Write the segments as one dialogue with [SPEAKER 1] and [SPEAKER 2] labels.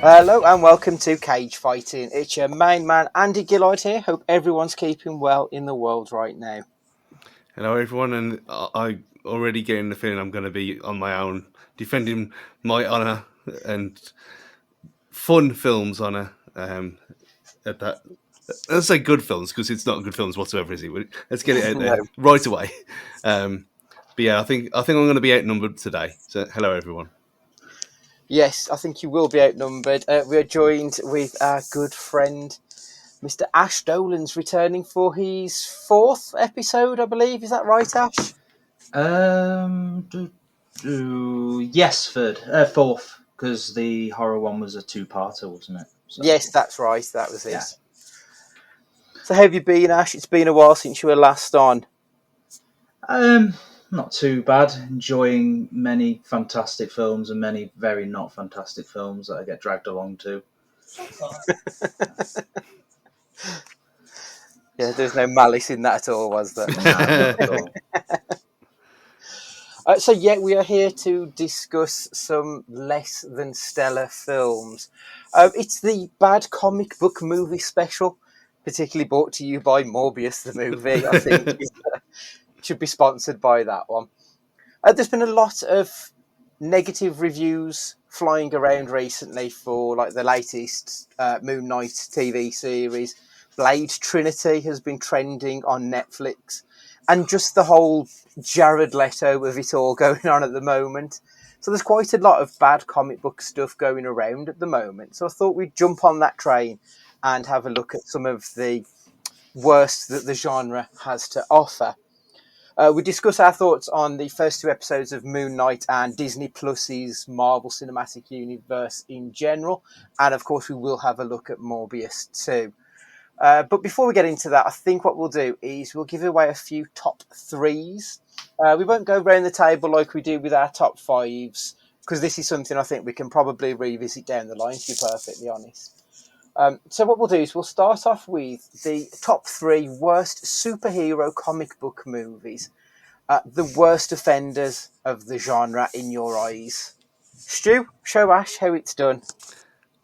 [SPEAKER 1] Hello and welcome to Cage Fighting. It's your main man Andy Gillard here. Hope everyone's keeping well in the world right now.
[SPEAKER 2] Hello, everyone, and I already getting the feeling I'm going to be on my own, defending my honour and fun films honour. At that, let's say good films because it's not good films whatsoever, is it? Let's get it out
[SPEAKER 1] No.
[SPEAKER 2] there right away. But yeah, I think I'm going to be outnumbered today. So hello, everyone.
[SPEAKER 1] Yes, I think you will be outnumbered. We are joined with our good friend Mr. Ash Dolan's returning for his fourth episode, I believe. Is that right, Ash?
[SPEAKER 3] Um, yes, fourth, because the horror one was a two-parter, wasn't it? So,
[SPEAKER 1] Yes, that's right. That was it.
[SPEAKER 3] yeah.
[SPEAKER 1] So how have you been, Ash? It's been a while since you were last on.
[SPEAKER 3] Not too bad. Enjoying many fantastic films and many very not fantastic films that I get dragged along to.
[SPEAKER 1] Yeah, there's no malice in that at all, was there?
[SPEAKER 3] Nah, not at all.
[SPEAKER 1] So yeah, we are here to discuss some less than stellar films. It's the bad comic book movie special, particularly brought to you by Morbius, the movie. I think should be sponsored by that one. There's been a lot of negative reviews flying around recently for like the latest Moon Knight TV series. Blade Trinity has been trending on Netflix, and just the whole Jared Leto of it all going on at the moment. So there's quite a lot of bad comic book stuff going around at the moment. So I thought we'd jump on that train and have a look at some of the worst that the genre has to offer. We discuss our thoughts on the first two episodes of Moon Knight and Disney Plus's Marvel Cinematic Universe in general. And of course, we will have a look at Morbius too. But before we get into that, I think what we'll do is we'll give away a few top threes. We won't go around the table like we do with our top fives, because this is something I think we can probably revisit down the line, to be perfectly honest. So what we'll do is we'll start off with the top three worst superhero comic book movies. The worst offenders of the genre in your eyes. Stu, show Ash how it's done.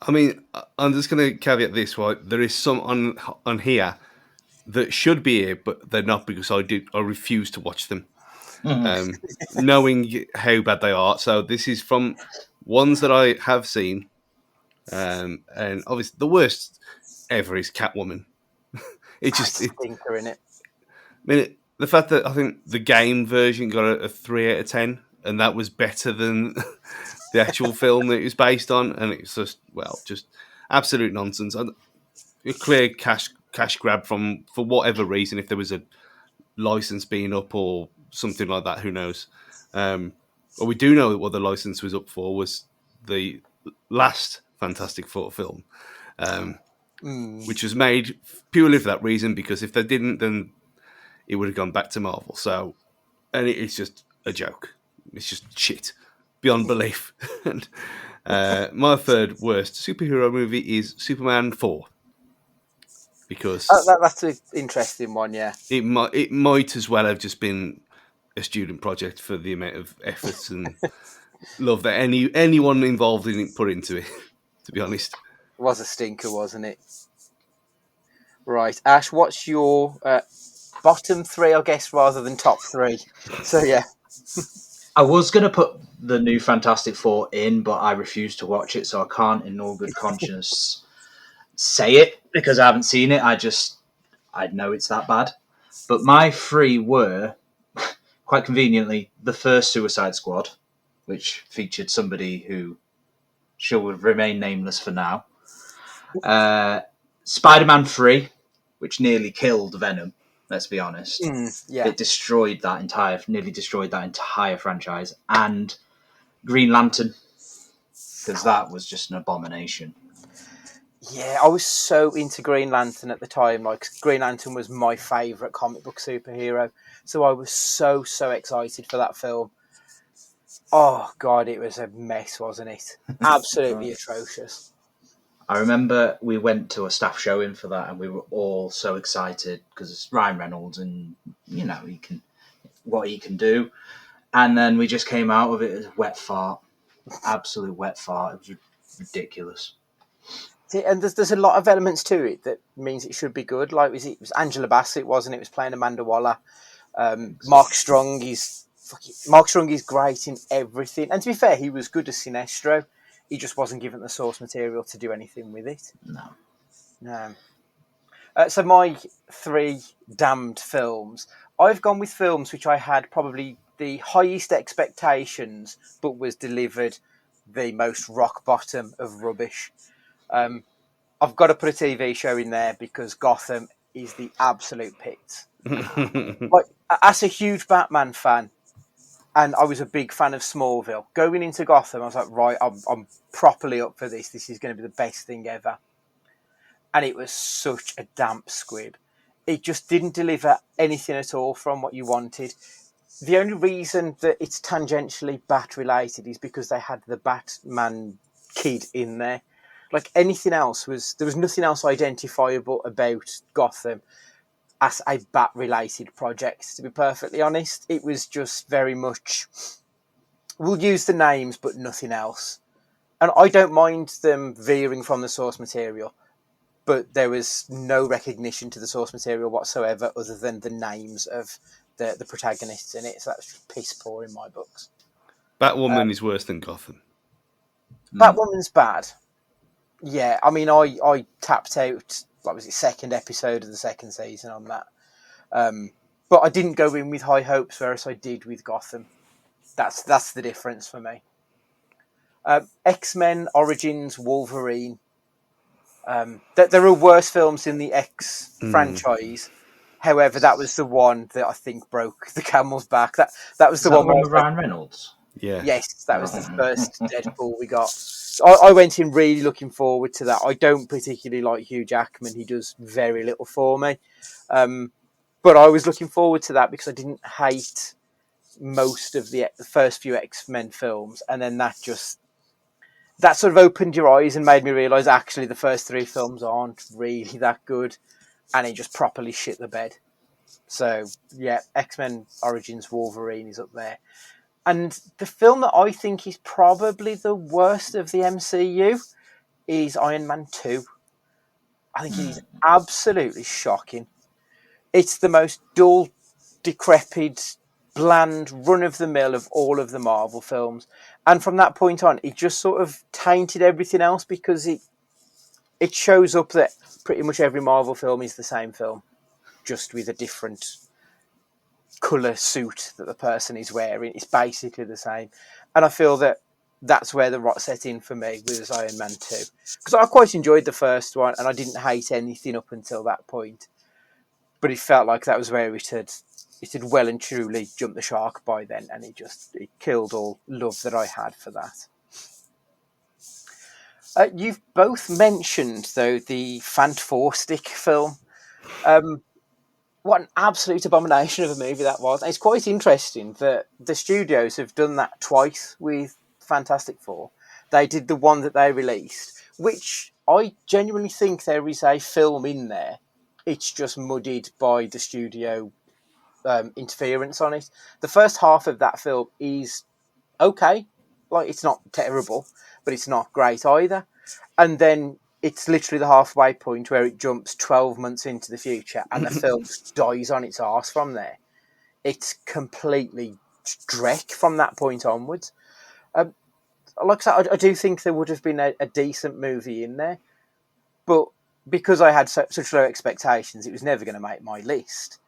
[SPEAKER 2] I mean, I'm just going to caveat this, right? There is some on here that should be here, but they're not because I refuse to watch them. Knowing how bad they are. So this is from ones that I have seen, and obviously the worst ever is Catwoman.
[SPEAKER 1] That's a stinker, in it.
[SPEAKER 2] I mean, the fact that I think the game version got a 3 out of 10, and that was better than the actual film that it was based on, and it's just absolute nonsense. A clear cash grab for whatever reason. If there was a license being up or something like that, who knows? What we do know what the license was up for was the last Fantastic Four film, which was made purely for that reason. Because if they didn't, then it would have gone back to Marvel. So, and it's just a joke. It's just shit beyond belief. And my third worst superhero movie is Superman 4. Because
[SPEAKER 1] That's an interesting one, yeah.
[SPEAKER 2] it might as well have just been a student project for the amount of effort and love that anyone involved in it put into it. To be honest,
[SPEAKER 1] It was a stinker, wasn't it? Right, Ash, what's your bottom three, I guess, rather than top three? So yeah,
[SPEAKER 3] I was going to put the new Fantastic Four in, but I refuse to watch it, so I can't, in all good conscience, say it because I haven't seen it. I know it's that bad. But my three were, quite conveniently, the first Suicide Squad, which featured somebody who shall remain nameless for now. Spider-Man 3, which nearly killed Venom, let's be honest.
[SPEAKER 1] yeah.
[SPEAKER 3] It nearly destroyed that entire franchise. And Green Lantern, because that was just an abomination.
[SPEAKER 1] Yeah, I was so into Green Lantern at the time. Like, Green Lantern was my favourite comic book superhero. So I was so excited for that film. Oh, God, it was a mess, wasn't it? Absolutely atrocious.
[SPEAKER 3] I remember we went to a staff showing for that, and we were all so excited because it's Ryan Reynolds, and you know what he can do. And then we just came out of it as wet fart, absolute wet fart. It was ridiculous.
[SPEAKER 1] See, and there's a lot of elements to it that means it should be good. Like it was Angela Bassett, wasn't it? It was playing Amanda Waller. Mark Strong is great in everything. And to be fair, he was good as Sinestro. He just wasn't given the source material to do anything with it.
[SPEAKER 3] No.
[SPEAKER 1] No. So my 3 damned films, I've gone with films which I had probably the highest expectations, but was delivered the most rock bottom of rubbish. I've got to put a TV show in there because Gotham is the absolute pit. Like, as a huge Batman fan, and I was a big fan of Smallville, going into Gotham, I was like, right, I'm properly up for this. This is going to be the best thing ever. And it was such a damp squib. It just didn't deliver anything at all from what you wanted. The only reason that it's tangentially Bat related is because they had the Batman kid in there. Like anything else there was nothing else identifiable about Gotham as a Bat related project, to be perfectly honest. It was just very much, we'll use the names, but nothing else. And I don't mind them veering from the source material, but there was no recognition to the source material whatsoever other than the names of the protagonists in it. So that's just piss poor in my books.
[SPEAKER 2] Batwoman is worse than Gotham.
[SPEAKER 1] Batwoman's bad. Yeah, I mean, I tapped out, what was it, second episode of the second season on that. But I didn't go in with high hopes, whereas I did with Gotham. That's the difference for me. X-Men Origins Wolverine. There are worse films in the X franchise. However, that was the one that I think broke the camel's back. That was the one
[SPEAKER 3] with Ryan Reynolds.
[SPEAKER 2] Yeah.
[SPEAKER 1] Yes, that was the first Deadpool we got. I went in really looking forward to that. I don't particularly like Hugh Jackman. He does very little for me. But I was looking forward to that because I didn't hate most of the first few X-Men films. And then that sort of opened your eyes and made me realise actually the first 3 films aren't really that good. And it just properly shit the bed. So, yeah, X-Men Origins Wolverine is up there. And the film that I think is probably the worst of the MCU is Iron Man 2. I think it is absolutely shocking. It's the most dull, decrepit, bland, run-of-the-mill of all of the Marvel films. And from that point on, it just sort of tainted everything else because it shows up that pretty much every Marvel film is the same film, just with a different colour suit that the person is wearing. It's basically the same. And I feel that that's where the rot set in for me with Iron Man 2. Because I quite enjoyed the first one and I didn't hate anything up until that point. But it felt like that was where it had well and truly jumped the shark by then, and it killed all love that I had for that. You've both mentioned, though, the Fant4stic film. What an absolute abomination of a movie that was. And it's quite interesting that the studios have done that twice with Fantastic Four. They did the one that they released, which I genuinely think there is a film in there. It's just muddied by the studio interference on it. The first half of that film is okay. Like, it's not terrible, but it's not great either. And then it's literally the halfway point where it jumps 12 months into the future and the film just dies on its arse from there. It's completely dreck from that point onwards. Like I said, I do think there would have been a decent movie in there, but because I had such low expectations, it was never going to make my list.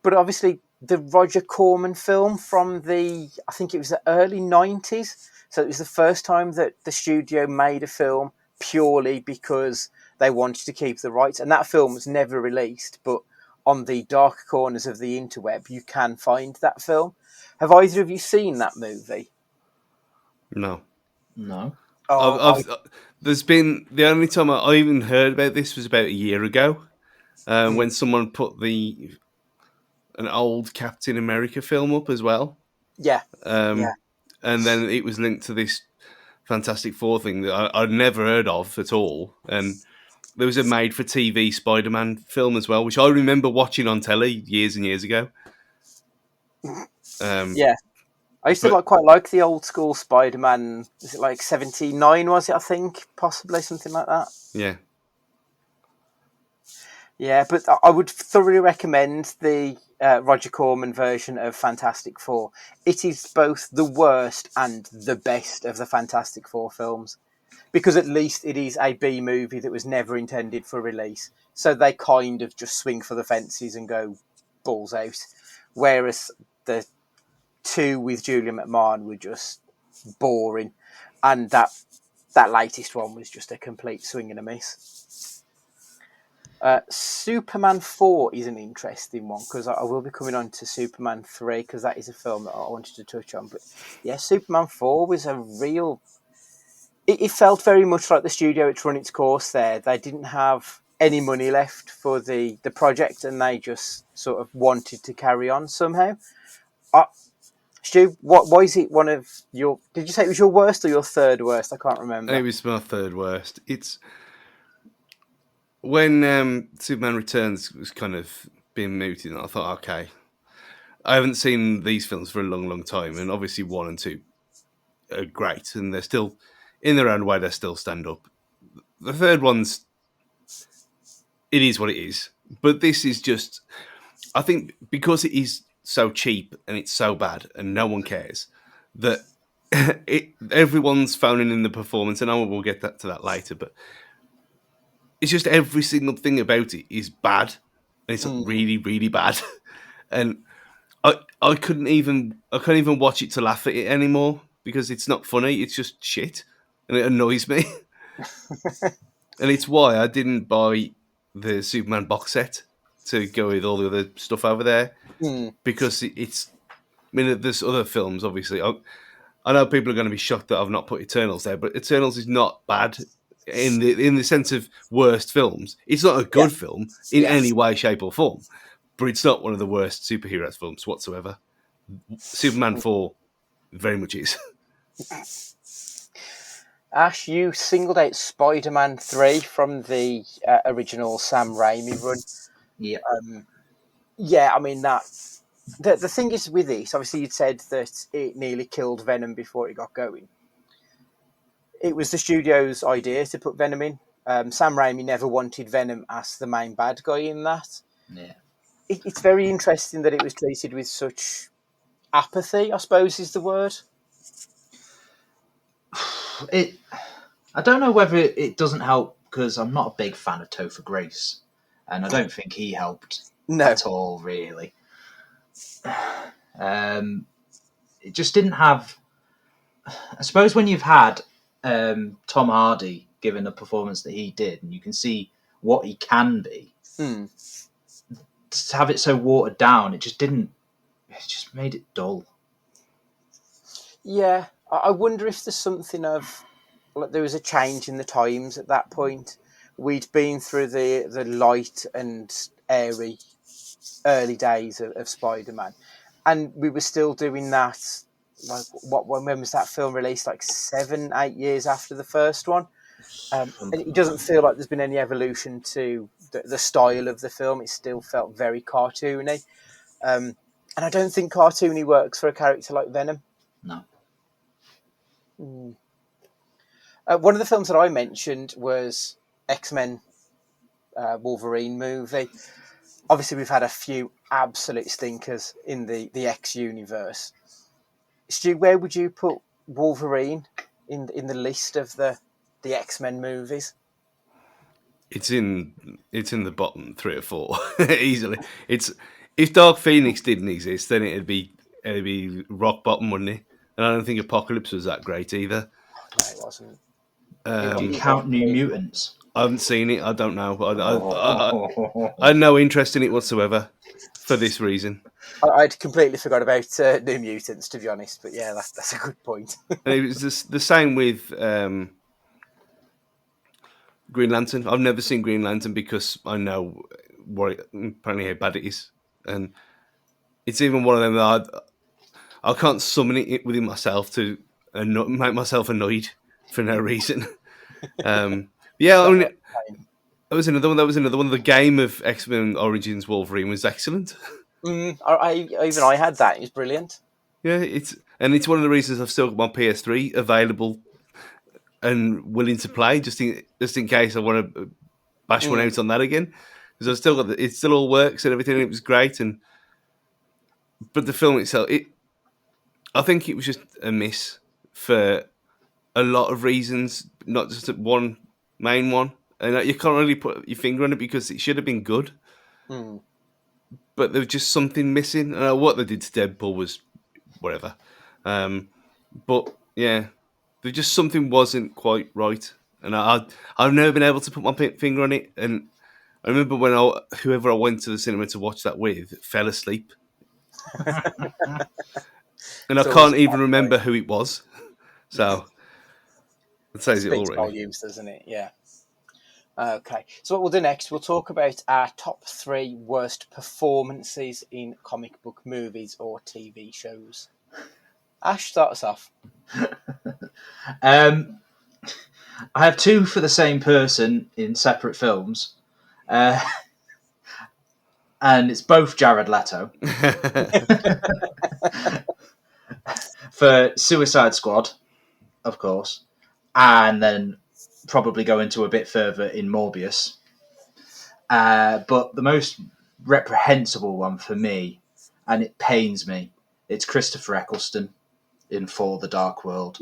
[SPEAKER 1] But obviously, the Roger Corman film from I think it was the early 90s, so it was the first time that the studio made a film purely because they wanted to keep the rights. And that film was never released, but on the dark corners of the interweb, you can find that film. Have either of you seen that movie?
[SPEAKER 2] No. There's been the only time I even heard about this was about a year ago, when someone put an old Captain America film up as well.
[SPEAKER 1] Yeah.
[SPEAKER 2] And then it was linked to this Fantastic Four thing that I'd never heard of at all. And there was a made-for-TV Spider-Man film as well, which I remember watching on telly years and years ago.
[SPEAKER 1] Yeah. I used to
[SPEAKER 2] But
[SPEAKER 1] quite like the old school Spider-Man. Is it like 79? Was it? I think possibly something like that.
[SPEAKER 2] yeah,
[SPEAKER 1] Yeah, but I would thoroughly recommend the Roger Corman version of Fantastic Four. It is both the worst and the best of the Fantastic Four films, because at least it is a B movie that was never intended for release. So they kind of just swing for the fences and go balls out. Whereas the two with Julia McMahon were just boring, and that latest one was just a complete swing and a miss. Superman 4 is an interesting one, because I will be coming on to Superman 3, because that is a film that I wanted to touch on. But yeah, Superman 4 was a real... It felt very much like the studio had run its course there. They didn't have any money left for the project, and they just sort of wanted to carry on somehow. Stu, why is it one of your... Did you say it was your worst or your third worst? I can't remember.
[SPEAKER 2] it was my third worst. It's when Superman Returns was kind of being mooted, and I thought, okay, I haven't seen these films for a long, long time, and obviously 1 and 2 are great, and they're still, in their own way, they still stand up. The third one's, it is what it is, but this is just, I think, because it is so cheap and it's so bad and no one cares, that everyone's phoning in the performance, and I will get to that later, but it's just every single thing about it is bad, and it's really, really bad, and I couldn't even watch it to laugh at it anymore, because it's not funny. It's just shit, and it annoys me. And it's why I didn't buy the Superman box set to go with all the other stuff over there, because it's. I mean, there's other films, obviously. I know people are going to be shocked that I've not put Eternals there, but Eternals is not bad in the sense of worst films. It's not a good film in any way, shape, or form, but it's not one of the worst superhero films whatsoever. Superman 4 very much is.
[SPEAKER 1] Ash, you singled out Spider-Man 3 from the original Sam Raimi run.
[SPEAKER 3] Yeah.
[SPEAKER 1] Yeah, I mean, that... The thing is with this, obviously you'd said that it nearly killed Venom before it got going. It was the studio's idea to put Venom in. Sam Raimi never wanted Venom as the main bad guy in that.
[SPEAKER 3] Yeah.
[SPEAKER 1] It's very interesting that it was treated with such apathy, I suppose is the word.
[SPEAKER 3] I don't know whether it doesn't help, because I'm not a big fan of Topher Grace, and I don't think he helped at all, really. It just didn't have... I suppose when you've had Tom Hardy given the performance that he did, and you can see what he can be, to have it so watered down, it just made it dull.
[SPEAKER 1] Yeah, I wonder if there's something of... Like, there was a change in the times at that point. We'd been through the light and airy early days of Spider-Man, and we were still doing that. Like, when was that film released? Like 7-8 years after the first one. And it doesn't feel like there's been any evolution to the style of the film. It still felt very cartoony, and I don't think cartoony works for a character like Venom.
[SPEAKER 3] No.
[SPEAKER 1] One of the films that I mentioned was X-Men Wolverine movie. Obviously, we've had a few absolute stinkers in the X universe. Stu, where would you put Wolverine in the list of the X-Men movies?
[SPEAKER 2] It's in the bottom 3 or 4 easily. If Dark Phoenix didn't exist, then it'd be rock bottom, wouldn't it? And I don't think Apocalypse was that great either.
[SPEAKER 1] No, it wasn't.
[SPEAKER 3] Do you count New Mutants?
[SPEAKER 2] I haven't seen it. I don't know. I had no interest in it whatsoever for this reason.
[SPEAKER 1] I'd completely forgot about New Mutants, to be honest. But yeah, that's a good point.
[SPEAKER 2] And it was the same with Green Lantern. I've never seen Green Lantern because I know apparently how bad it is, and it's even one of them that I can't summon it within myself to make myself annoyed for no reason. Yeah, I mean, that was another one. The game of X-Men Origins Wolverine was excellent.
[SPEAKER 1] I had that. It was brilliant.
[SPEAKER 2] Yeah, And it's one of the reasons I've still got my PS3 available and willing to play, just in case I want to bash one out on that again. Because I've still got it still all works and everything. And it was great, but the film itself, I think it was just a miss for a lot of reasons, not just one main one. And you can't really put your finger on it because it should have been good, but there was just something missing. What they did to Deadpool was whatever. But yeah, there just something wasn't quite right, and I've never been able to put my finger on it. And I remember when whoever I went to the cinema to watch that with fell asleep, and I
[SPEAKER 1] It's always
[SPEAKER 2] can't even
[SPEAKER 1] bad,
[SPEAKER 2] remember
[SPEAKER 1] right?
[SPEAKER 2] who it was. So that says it all,
[SPEAKER 1] Speaks
[SPEAKER 2] really.
[SPEAKER 1] volumes, doesn't it? Yeah. Okay. So what we'll do next, we'll talk about our top 3 worst performances in comic book movies or TV shows. Ash, start us off.
[SPEAKER 3] I have 2 for the same person in separate films, and it's both Jared Leto. For Suicide Squad, of course, and then probably go into a bit further in Morbius. But the most reprehensible one for me, and it pains me, it's Christopher Eccleston in For the Dark World.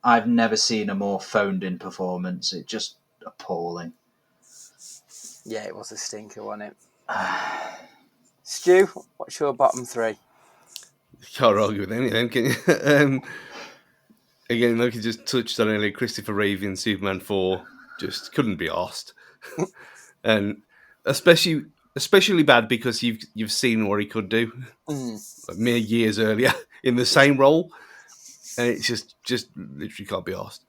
[SPEAKER 3] I've never seen a more phoned-in performance. It's just appalling.
[SPEAKER 1] Yeah, it was a stinker, wasn't it? Stu, what's your bottom 3?
[SPEAKER 2] Can't argue with any of them, can you? Again, like you just touched on earlier, Christopher Reeve in Superman 4 just couldn't be asked. And especially bad because you've seen what he could do like mere years earlier in the same role, and it's just literally can't be asked.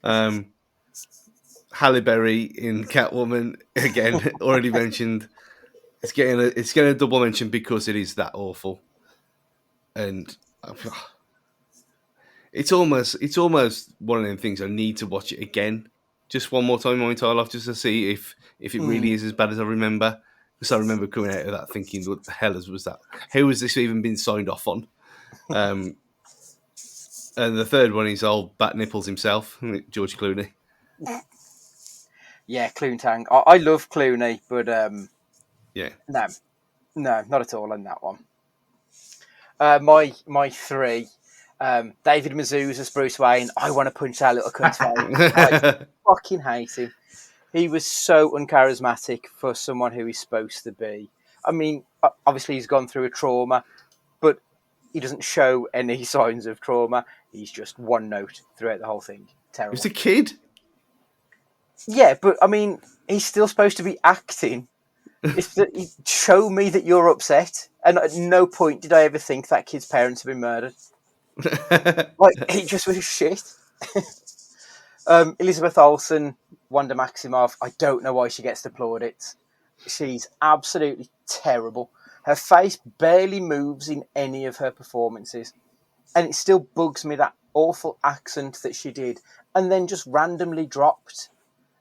[SPEAKER 2] Halle Berry in Catwoman, again, already mentioned. It's getting a double mention because it is that awful, and it's almost one of them things I need to watch it again, just one more time in my entire life, just to see if it really is as bad as I remember. Because I remember coming out of that thinking, "What the hell was that? How has this even been signed off on?" And the third one is old Bat Nipples himself, George Clooney.
[SPEAKER 1] Yeah, Cloontang. I love Clooney, but
[SPEAKER 2] Yeah,
[SPEAKER 1] no, not at all in that one. My 3, David Mazouz as Bruce Wayne. I want to punch that little cunt's face. I fucking hate him. He was so uncharismatic for someone who he's supposed to be. I mean, obviously he's gone through a trauma, but he doesn't show any signs of trauma. He's just one note throughout the whole thing. Terrible.
[SPEAKER 2] he's a kid.
[SPEAKER 1] Yeah, but I mean, he's still supposed to be acting. Show me that you're upset. And at no point did I ever think that kid's parents have been murdered. Like, he just was shit. Elizabeth Olsen, Wanda Maximoff, I don't know why she gets the plaudits. She's absolutely terrible. Her face barely moves in any of her performances. And it still bugs me, that awful accent that she did, and then just randomly dropped.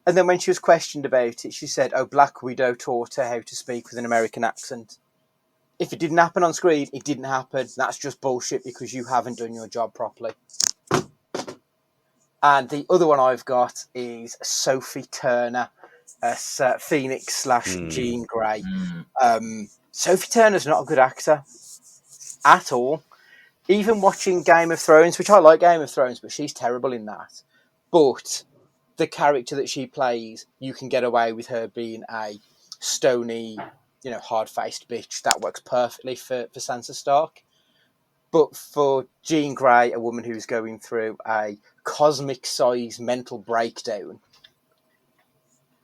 [SPEAKER 1] And then when she was questioned about it, she said, "Oh, Black Widow taught her how to speak with an American accent." If it didn't happen on screen, it didn't happen. That's just bullshit because you haven't done your job properly. And the other one I've got is Sophie Turner as Phoenix / Jean Grey. Sophie Turner's not a good actor at all. Even watching Game of Thrones, which I like Game of Thrones, but she's terrible in that. But the character that she plays, you can get away with her being a stony, hard-faced bitch. That works perfectly for Sansa Stark. But for Jean Grey, a woman who's going through a cosmic-sized mental breakdown,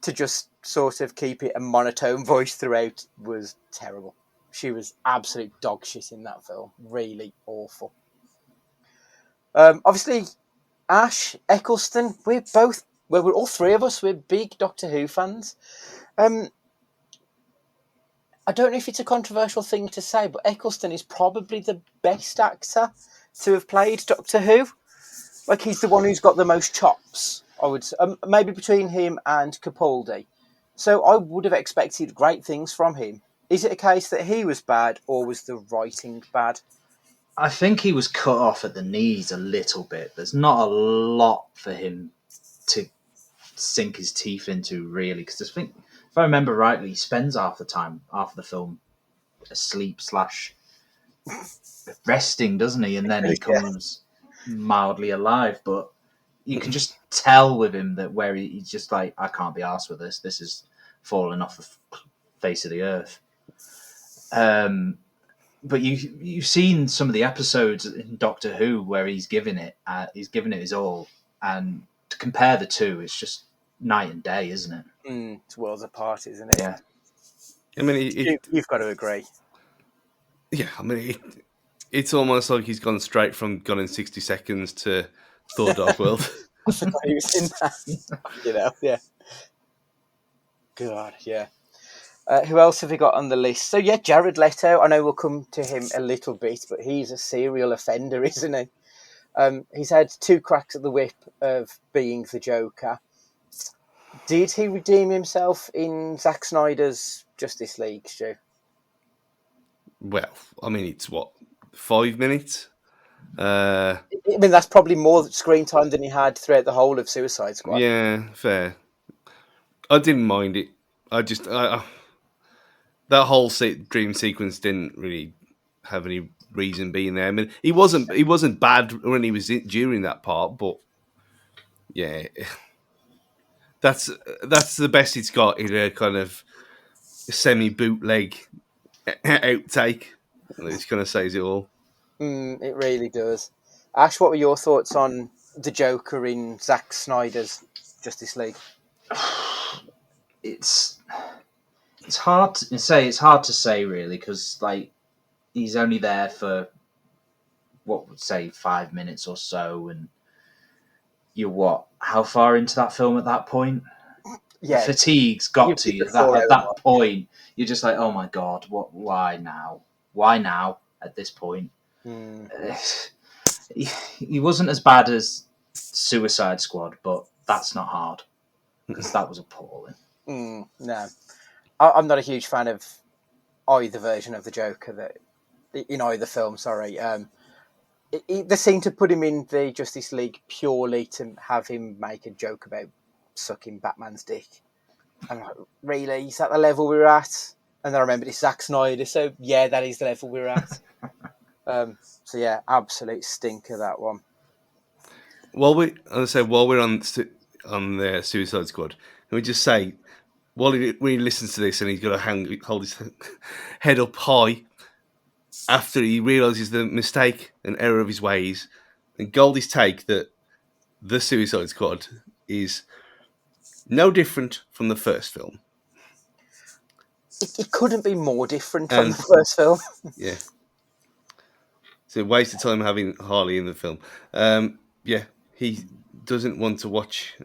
[SPEAKER 1] to just sort of keep it a monotone voice throughout was terrible. She was absolute dog shit in that film. Really awful. Obviously, Ash, Eccleston, we're all 3 of us, we're big Doctor Who fans. I don't know if it's a controversial thing to say, but Eccleston is probably the best actor to have played Doctor Who. Like, he's the one who's got the most chops, I would say. Maybe between him and Capaldi. So I would have expected great things from him. Is it a case that he was bad, or was the writing bad?
[SPEAKER 3] I think he was cut off at the knees a little bit. There's not a lot for him to sink his teeth into, really, because I think, if I remember rightly, he spends half the film asleep / resting, doesn't he? And then he comes mildly alive. But you can just tell with him that where he's just like, I can't be arsed with this. This is falling off the face of the earth. But you've seen some of the episodes in Doctor Who where he's giving it his all, and to compare the two, it's just night and day, isn't it?
[SPEAKER 1] It's worlds apart, isn't it?
[SPEAKER 3] Yeah.
[SPEAKER 2] I mean,
[SPEAKER 1] You've got to agree.
[SPEAKER 2] Yeah, I mean, it's almost like he's gone straight from Gone in 60 Seconds to Thor: Dark World.
[SPEAKER 1] I forgot he was in that. Yeah. God, yeah. Who else have we got on the list? So, yeah, Jared Leto. I know we'll come to him a little bit, but he's a serial offender, isn't he? He's had 2 cracks at the whip of being the Joker. Did he redeem himself in Zack Snyder's Justice League, Stu?
[SPEAKER 2] Well, I mean, it's 5 minutes?
[SPEAKER 1] I mean, that's probably more screen time than he had throughout the whole of Suicide Squad.
[SPEAKER 2] Yeah, fair. I didn't mind it. That whole dream sequence didn't really have any reason being there. I mean, he wasn't bad when he was during that part, but yeah, that's the best it's got in a kind of semi bootleg outtake. It kind of says it all.
[SPEAKER 1] It really does. Ash, what were your thoughts on the Joker in Zack Snyder's Justice League?
[SPEAKER 3] It's hard to say. It's hard to say, really, because like he's only there for what would say 5 minutes or so, and you're how far into that film at that point?
[SPEAKER 1] Yeah,
[SPEAKER 3] the fatigue's got to you. At that point, you're just like, oh my god, what? Why now? Why now? At this point, he wasn't as bad as Suicide Squad, but that's not hard because that was appalling.
[SPEAKER 1] No, I'm not a huge fan of either version of the Joker in either film. Sorry, they seem to put him in the Justice League purely to have him make a joke about sucking Batman's dick. I'm like, really? Is that the level we're at? And then I remember it's Zack Snyder, so yeah, that is the level we're at. So yeah, absolute stinker, that one.
[SPEAKER 2] While we're on the Suicide Squad, can we just say, when he listens to this and he's got to hold his head up high after he realises the mistake and error of his ways, and Goldie's take that the Suicide Squad is no different from the first film.
[SPEAKER 1] It couldn't be more different from the first film.
[SPEAKER 2] Yeah. It's a waste of time having Harley in the film. Yeah, he doesn't want to watch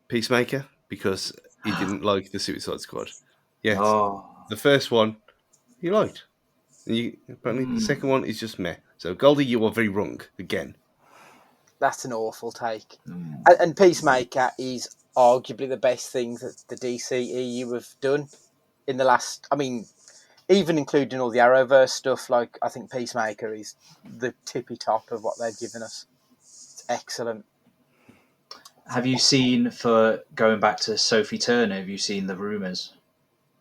[SPEAKER 2] Peacemaker because he didn't like the Suicide Squad. Yeah, the first one he liked. Apparently the second one is just meh. So Goldie, you are very wrong again.
[SPEAKER 1] That's an awful take. And Peacemaker is arguably the best thing that the DCEU have done in the last... I mean, even including all the Arrowverse stuff, like, I think Peacemaker is the tippy top of what they've given us. It's excellent.
[SPEAKER 3] Have you seen, for going back to Sophie Turner, have you seen the rumours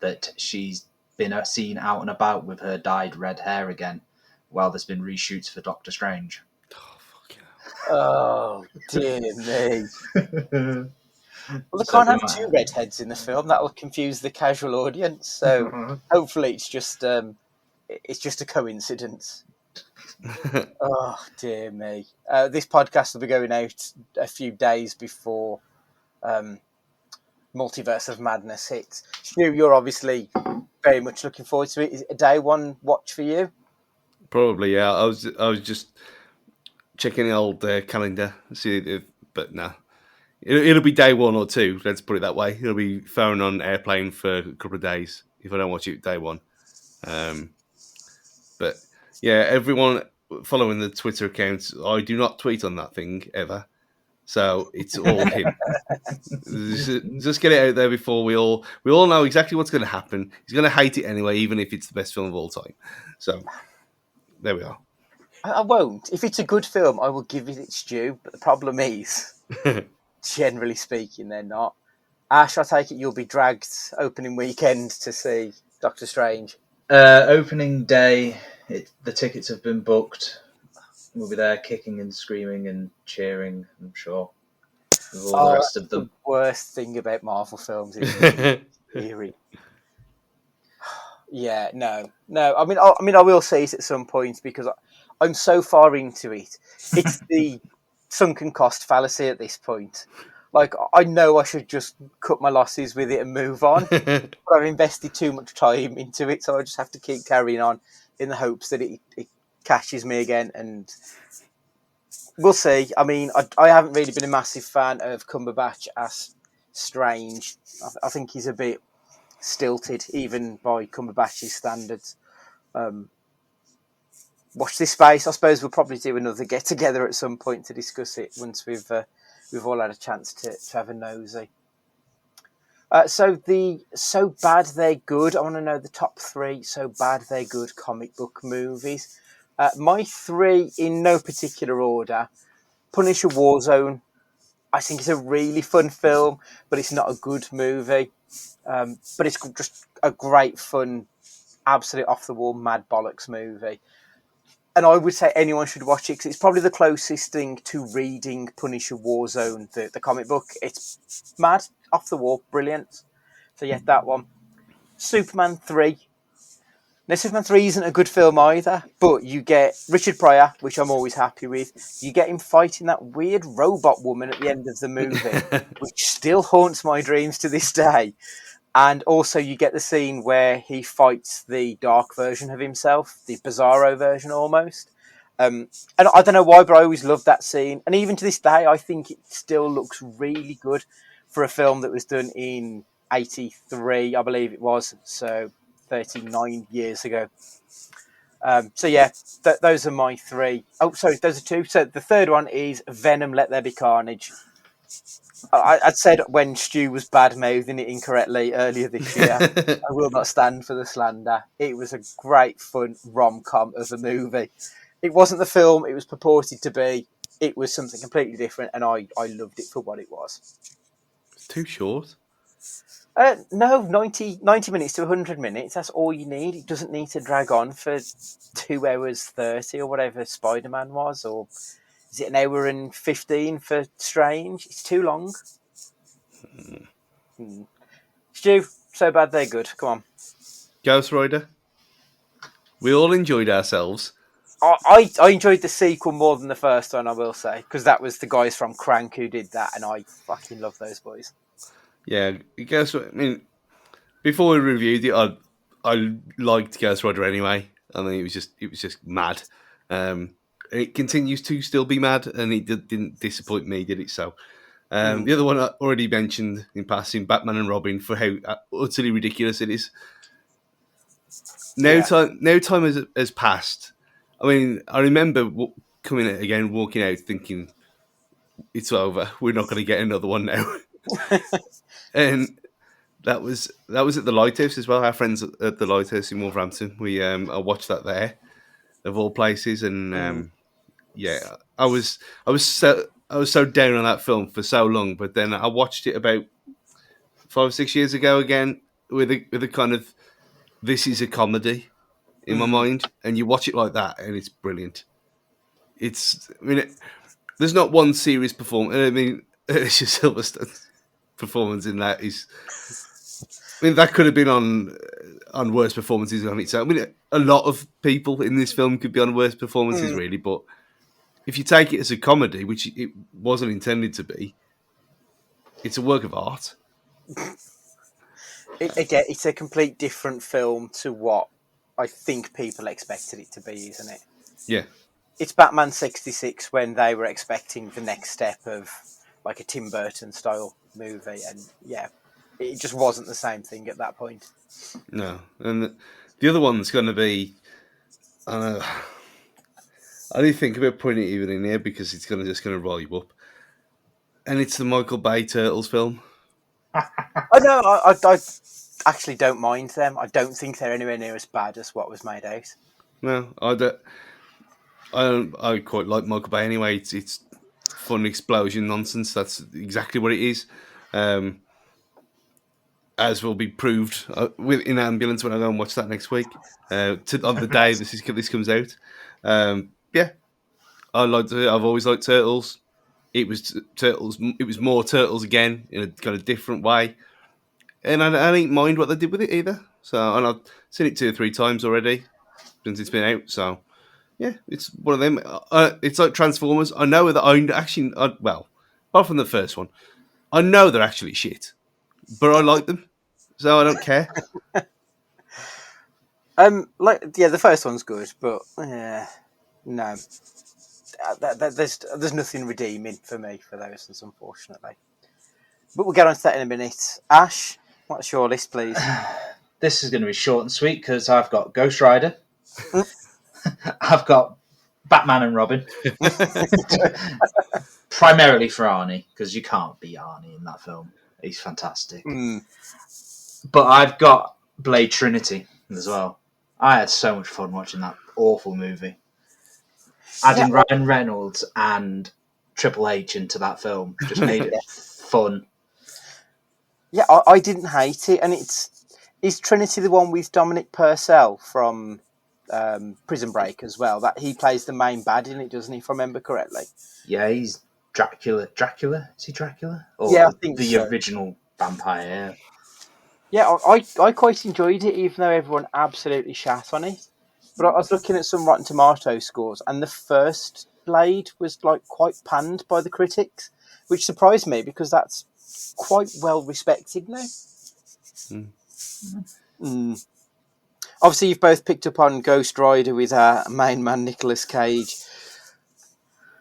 [SPEAKER 3] that she's been seen out and about with her dyed red hair again while there's been reshoots for Doctor Strange?
[SPEAKER 2] Oh, fuck yeah.
[SPEAKER 1] Oh, dear me. Well, they can't have 2 redheads in the film. That will confuse the casual audience. So hopefully it's just a coincidence. Oh, dear me. This podcast will be going out a few days before Multiverse of Madness hits. Stu, you're obviously very much looking forward to it. Is it a day one watch for you?
[SPEAKER 2] Probably, yeah. I was just checking the old calendar, but no. It'll be day 1 or 2. Let's put it that way. It'll be phone on airplane for a couple of days if I don't watch it day 1. But yeah, everyone following the Twitter accounts, I do not tweet on that thing ever, so it's all him. Just get it out there before we all know exactly what's going to happen. He's going to hate it anyway, even if it's the best film of all time. So there we are.
[SPEAKER 1] I won't. If it's a good film, I will give it its due. But the problem is, generally speaking, they're not. Ash, I take it you'll be dragged opening weekend to see Doctor Strange.
[SPEAKER 3] Opening day, the tickets have been booked. We'll be there kicking and screaming and cheering, I'm sure, with all the
[SPEAKER 1] Oh,
[SPEAKER 3] rest
[SPEAKER 1] that's
[SPEAKER 3] of
[SPEAKER 1] the
[SPEAKER 3] them.
[SPEAKER 1] worst thing about Marvel films, isn't it? Cheering. Yeah, no. I will see it at some point because I'm so far into it. It's the sunken cost fallacy at this point. Like, I know I should just cut my losses with it and move on, but I've invested too much time into it, so I just have to keep carrying on in the hopes that it catches me again. And we'll see. I mean, I haven't really been a massive fan of Cumberbatch as Strange. I think he's a bit stilted, even by Cumberbatch's standards. Watch this space. I suppose we'll probably do another get together at some point to discuss it once we've all had a chance to have a nosy. So bad they're good. I want to know the top three so bad they're good comic book movies. My three in no particular order. Punisher Warzone. I think it's a really fun film, but it's not a good movie. But it's just a great fun, absolute off the wall mad bollocks movie. And I would say anyone should watch it because it's probably the closest thing to reading Punisher Warzone, the comic book. It's mad, off the wall, brilliant. So yeah, that one. Superman 3. Now, Superman 3 isn't a good film either, but you get Richard Pryor, which I'm always happy with. You get him fighting that weird robot woman at the end of the movie, which still haunts my dreams to this day. And also, you get the scene where he fights the dark version of himself, the Bizarro version almost. And I don't know why, but I always loved that scene. And even to this day, I think it still looks really good for a film that was done in '83, I believe it was. So 39 years ago. So yeah, those are my three. Oh, sorry, those are two. So the third one is Venom: Let There Be Carnage. I'd said when Stu was bad mouthing it incorrectly earlier this year. I will not stand for the slander. It was a great fun rom com of a movie. It wasn't the film it was purported to be. It was something completely different, and I loved it for what it was.
[SPEAKER 2] It's too short.
[SPEAKER 1] No, 90 minutes to 100 minutes. That's all you need. It doesn't need to drag on for 2 hours 30 or whatever Spider Man was, or is it an hour and 15 for Strange? It's too long. Stu, so bad they're good. Come on.
[SPEAKER 2] Ghost Rider. We all enjoyed ourselves.
[SPEAKER 1] I enjoyed the sequel more than the first one, I will say, because that was the guys from Crank who did that, and I fucking love those boys.
[SPEAKER 2] Yeah, Ghost. I mean, before we reviewed it, I liked Ghost Rider anyway. I mean, it was just mad. It continues to still be mad, and it didn't disappoint me, did it? So, the other one I already mentioned in passing, Batman and Robin, for how utterly ridiculous it is. No time has passed. I mean, I remember coming out again, walking out, thinking it's over. We're not going to get another one now. And that was at the Lighthouse as well. Our friends at the Lighthouse in Wolverhampton. I watched that there, of all places, and yeah, I was so down on that film for so long. But then I watched it about 5 or 6 years ago again with a kind of, this is a comedy in my mind, and you watch it like that, and it's brilliant. There's not one serious performance. I mean, Alicia Silverstone's performance in that is. I mean, that could have been on worse performances on its own. I mean, a lot of people in this film could be on worse performances, really. But if you take it as a comedy, which it wasn't intended to be, it's a work of art.
[SPEAKER 1] Again, it's a complete different film to what I think people expected it to be, isn't it?
[SPEAKER 2] Yeah.
[SPEAKER 1] It's Batman 66 when they were expecting the next step of like a Tim Burton style movie, and yeah, it just wasn't the same thing at that point.
[SPEAKER 2] No. And the other one's going to be, I don't think about putting it even in here because it's just going to roll you up. And it's the Michael Bay Turtles film.
[SPEAKER 1] Oh no, I actually don't mind them. I don't think they're anywhere near as bad as what was made out.
[SPEAKER 2] No, I quite like Michael Bay anyway. It's fun explosion nonsense. That's exactly what it is. As will be proved in Ambulance when I go and watch that next week. On the day this comes out. Yeah, I've always liked Turtles. It was Turtles. It was more Turtles again in a kind of different way, and I didn't mind what they did with it either. So, and I've seen it 2 or 3 times already since it's been out. So, yeah, it's one of them. It's like Transformers. I know that well, apart from the first one, I know they're actually shit, but I like them, so I don't care.
[SPEAKER 1] The first one's good, but no, there's nothing redeeming for me for those ones, unfortunately. But we'll get on to that in a minute. Ash, what's your list, please?
[SPEAKER 3] This is going to be short and sweet because I've got Ghost Rider. I've got Batman and Robin. Primarily for Arnie, because you can't beat Arnie in that film. He's fantastic. But I've got Blade Trinity as well. I had so much fun watching that awful movie. Adding Ryan Reynolds and Triple H into that film just made it fun.
[SPEAKER 1] Yeah, I didn't hate it, and is Trinity the one with Dominic Purcell from Prison Break as well? That he plays the main bad in it, doesn't he? If I remember correctly.
[SPEAKER 3] Yeah, he's Dracula. Dracula? Is he Dracula? Or
[SPEAKER 1] yeah, I think
[SPEAKER 3] the
[SPEAKER 1] so.
[SPEAKER 3] original vampire.
[SPEAKER 1] Yeah, I quite enjoyed it, even though everyone absolutely shat on it. But I was looking at some Rotten Tomato scores, and the first Blade was quite panned by the critics, which surprised me because that's quite well respected now. Obviously, you've both picked up on Ghost Rider with our main man Nicolas Cage.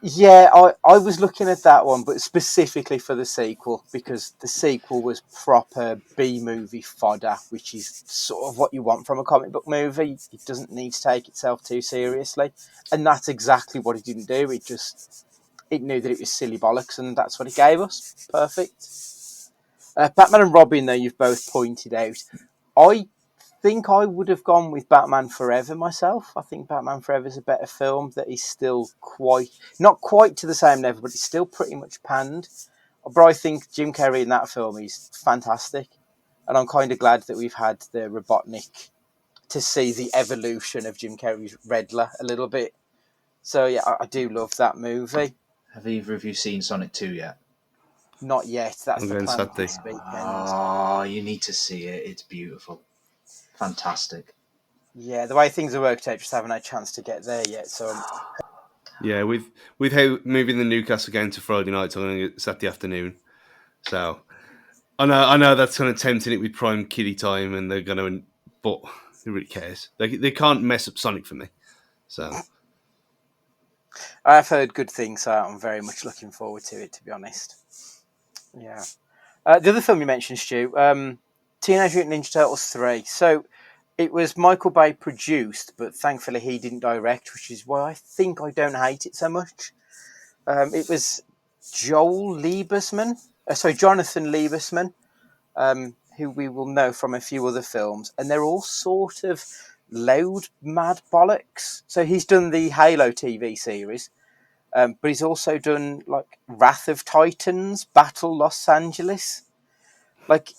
[SPEAKER 1] Yeah, I was looking at that one, but specifically for the sequel, because the sequel was proper B-movie fodder, which is sort of what you want from a comic book movie. It doesn't need to take itself too seriously. And that's exactly what it didn't do. It knew that it was silly bollocks, and that's what it gave us. Perfect. Batman and Robin, though, you've both pointed out. I think I would have gone with Batman Forever myself. I think Batman Forever is a better film that is still not quite to the same level, but it's still pretty much panned. But I think Jim Carrey in that film is fantastic, and I'm kind of glad that we've had the Robotnik to see the evolution of Jim Carrey's Riddler a little bit. So yeah, I do love that movie.
[SPEAKER 3] Have either of you seen Sonic 2 yet?
[SPEAKER 1] Not yet. That's the plan this weekend.
[SPEAKER 3] Oh, you need to see it. It's beautiful. Fantastic.
[SPEAKER 1] Yeah, the way things are worked out, just haven't had a chance to get there yet. So
[SPEAKER 2] yeah, with how moving the Newcastle game to Friday night, I'm going to get Saturday afternoon. So I know that's kind of tempting it with prime kiddie time, and they're going to, but who really cares? They can't mess up Sonic for me. So
[SPEAKER 1] I've heard good things, so I'm very much looking forward to it, to be honest. Yeah. The other film you mentioned, Stu, Teenage Mutant Ninja Turtles 3. So it was Michael Bay produced, but thankfully he didn't direct, which is why I think I don't hate it so much. It was Jonathan Lieberman, who we will know from a few other films, and they're all sort of loud, mad bollocks. So he's done the Halo TV series, but he's also done Wrath of Titans, Battle Los Angeles.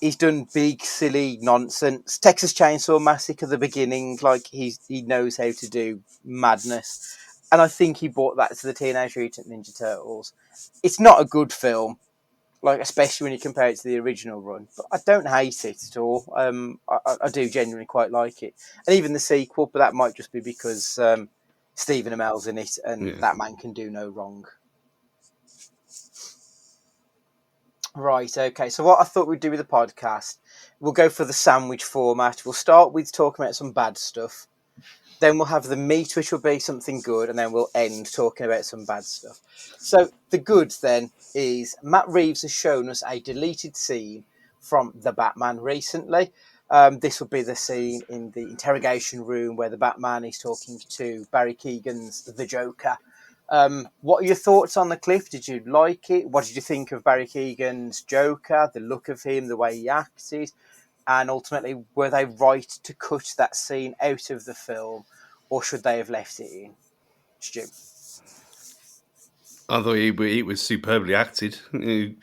[SPEAKER 1] He's done big, silly nonsense. Texas Chainsaw Massacre at the beginning. He knows how to do madness. And I think he brought that to the Teenage Mutant Ninja Turtles. It's not a good film, especially when you compare it to the original run. But I don't hate it at all. I do genuinely quite like it. And even the sequel, but that might just be because Stephen Amell's in it, and that man can do no wrong. Right, okay. So what I thought we'd do with the podcast, we'll go for the sandwich format. We'll start with talking about some bad stuff. Then we'll have the meat, which will be something good, and then we'll end talking about some bad stuff. So the good, then, is Matt Reeves has shown us a deleted scene from The Batman recently. This will be the scene in the interrogation room where the Batman is talking to Barry Keoghan's The Joker. What are your thoughts on the clip? Did you like it? What did you think of Barry Keoghan's Joker, the look of him, the way he acted? And ultimately, were they right to cut that scene out of the film? or should they have left it in? Stu?
[SPEAKER 2] I thought it was superbly acted. I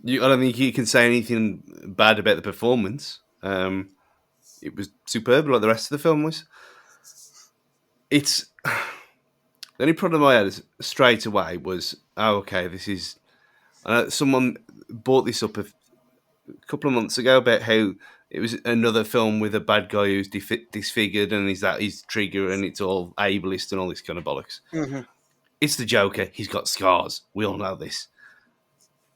[SPEAKER 2] don't think you can say anything bad about the performance. It was superb, like the rest of the film was. It's the only problem I had straight away was, oh, okay, this is. Someone brought this up a couple of months ago about how it was another film with a bad guy who's disfigured and he's Trigger and it's all ableist and all this kind of bollocks.
[SPEAKER 1] Mm-hmm.
[SPEAKER 2] It's the Joker. He's got scars. We all know this.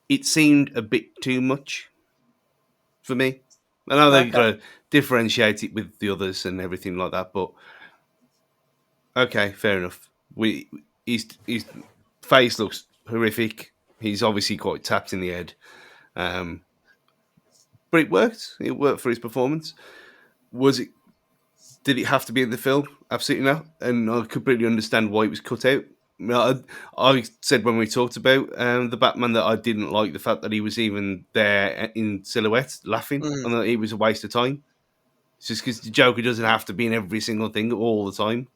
[SPEAKER 2] It seemed a bit too much for me. I know they've got to differentiate it with the others and everything like that, but okay, fair enough. His face looks horrific. He's obviously quite tapped in the head. But it worked. It worked for his performance. Did it have to be in the film? Absolutely not. And I completely understand why it was cut out. I said when we talked about the Batman that I didn't like the fact that he was even there in silhouette laughing, and that it was a waste of time. It's just because the Joker doesn't have to be in every single thing all the time,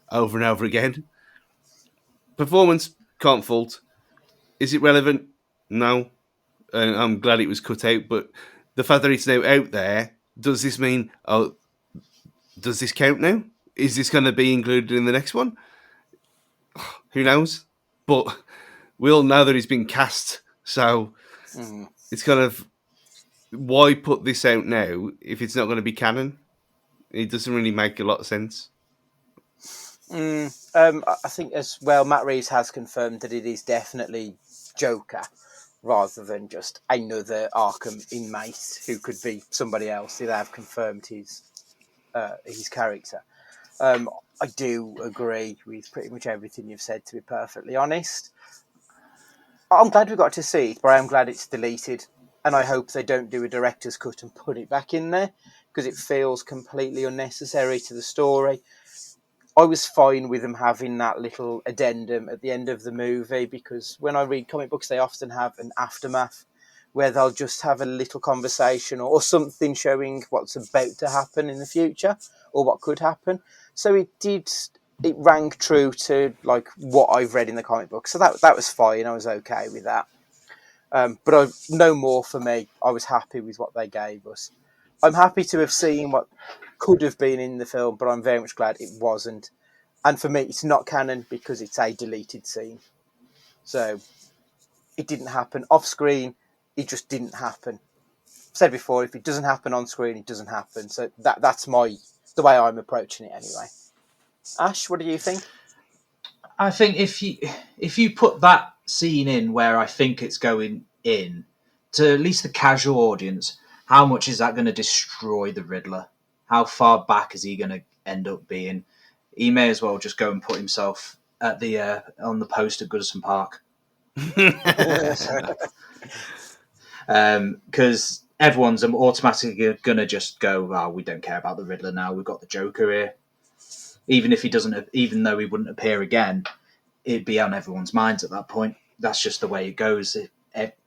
[SPEAKER 2] over and over again. Performance, can't fault. Is it relevant? No. And I'm glad it was cut out, but the fact that it's now out there, does this mean, does this count now? Is this going to be included in the next one? Who knows? But we all know that he's been cast, so it's kind of, why put this out now if it's not going to be canon? It doesn't really make a lot of sense.
[SPEAKER 1] I think as well, Matt Reeves has confirmed that it is definitely Joker rather than just another Arkham inmate who could be somebody else. They have confirmed his character. I do agree with pretty much everything you've said, to be perfectly honest. I'm glad we got to see it, but I'm glad it's deleted. And I hope they don't do a director's cut and put it back in there, because it feels completely unnecessary to the story. I was fine with them having that little addendum at the end of the movie, because when I read comic books, they often have an aftermath where they'll just have a little conversation or something showing what's about to happen in the future or what could happen. So it rang true to like what I've read in the comic book. So that was fine. I was okay with that. But no more for me. I was happy with what they gave us. I'm happy to have seen what could have been in the film, but I'm very much glad it wasn't. And for me, it's not canon because it's a deleted scene. So it didn't happen off screen. It just didn't happen. I've said before, if it doesn't happen on screen, it doesn't happen. So that's the way I'm approaching it anyway. Ash, what do you think?
[SPEAKER 3] I think if you put that scene in where I think it's going in, to at least the casual audience, how much is that going to destroy the Riddler? How far back is he going to end up being? He may as well just go and put himself at the on the post at Goodison Park. Because everyone's automatically going to just go, oh, we don't care about the Riddler now. We've got the Joker here. Even though he wouldn't appear again, it'd be on everyone's minds at that point. That's just the way it goes.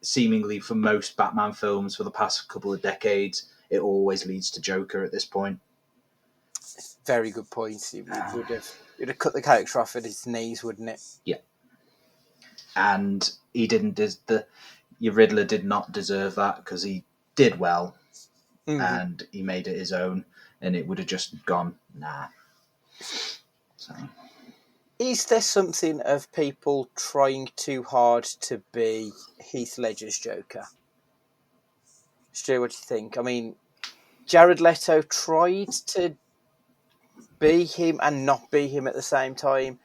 [SPEAKER 3] Seemingly for most Batman films for the past couple of decades, it always leads to Joker at this point.
[SPEAKER 1] Very good point. It would have cut the character off at his knees, wouldn't it?
[SPEAKER 3] Yeah. And he didn't. Your Riddler did not deserve that because he did well, and he made it his own, and it would have just gone nah. So.
[SPEAKER 1] Is there something of people trying too hard to be Heath Ledger's Joker? Stu, what do you think? I mean, Jared Leto tried to be him and not be him at the same time.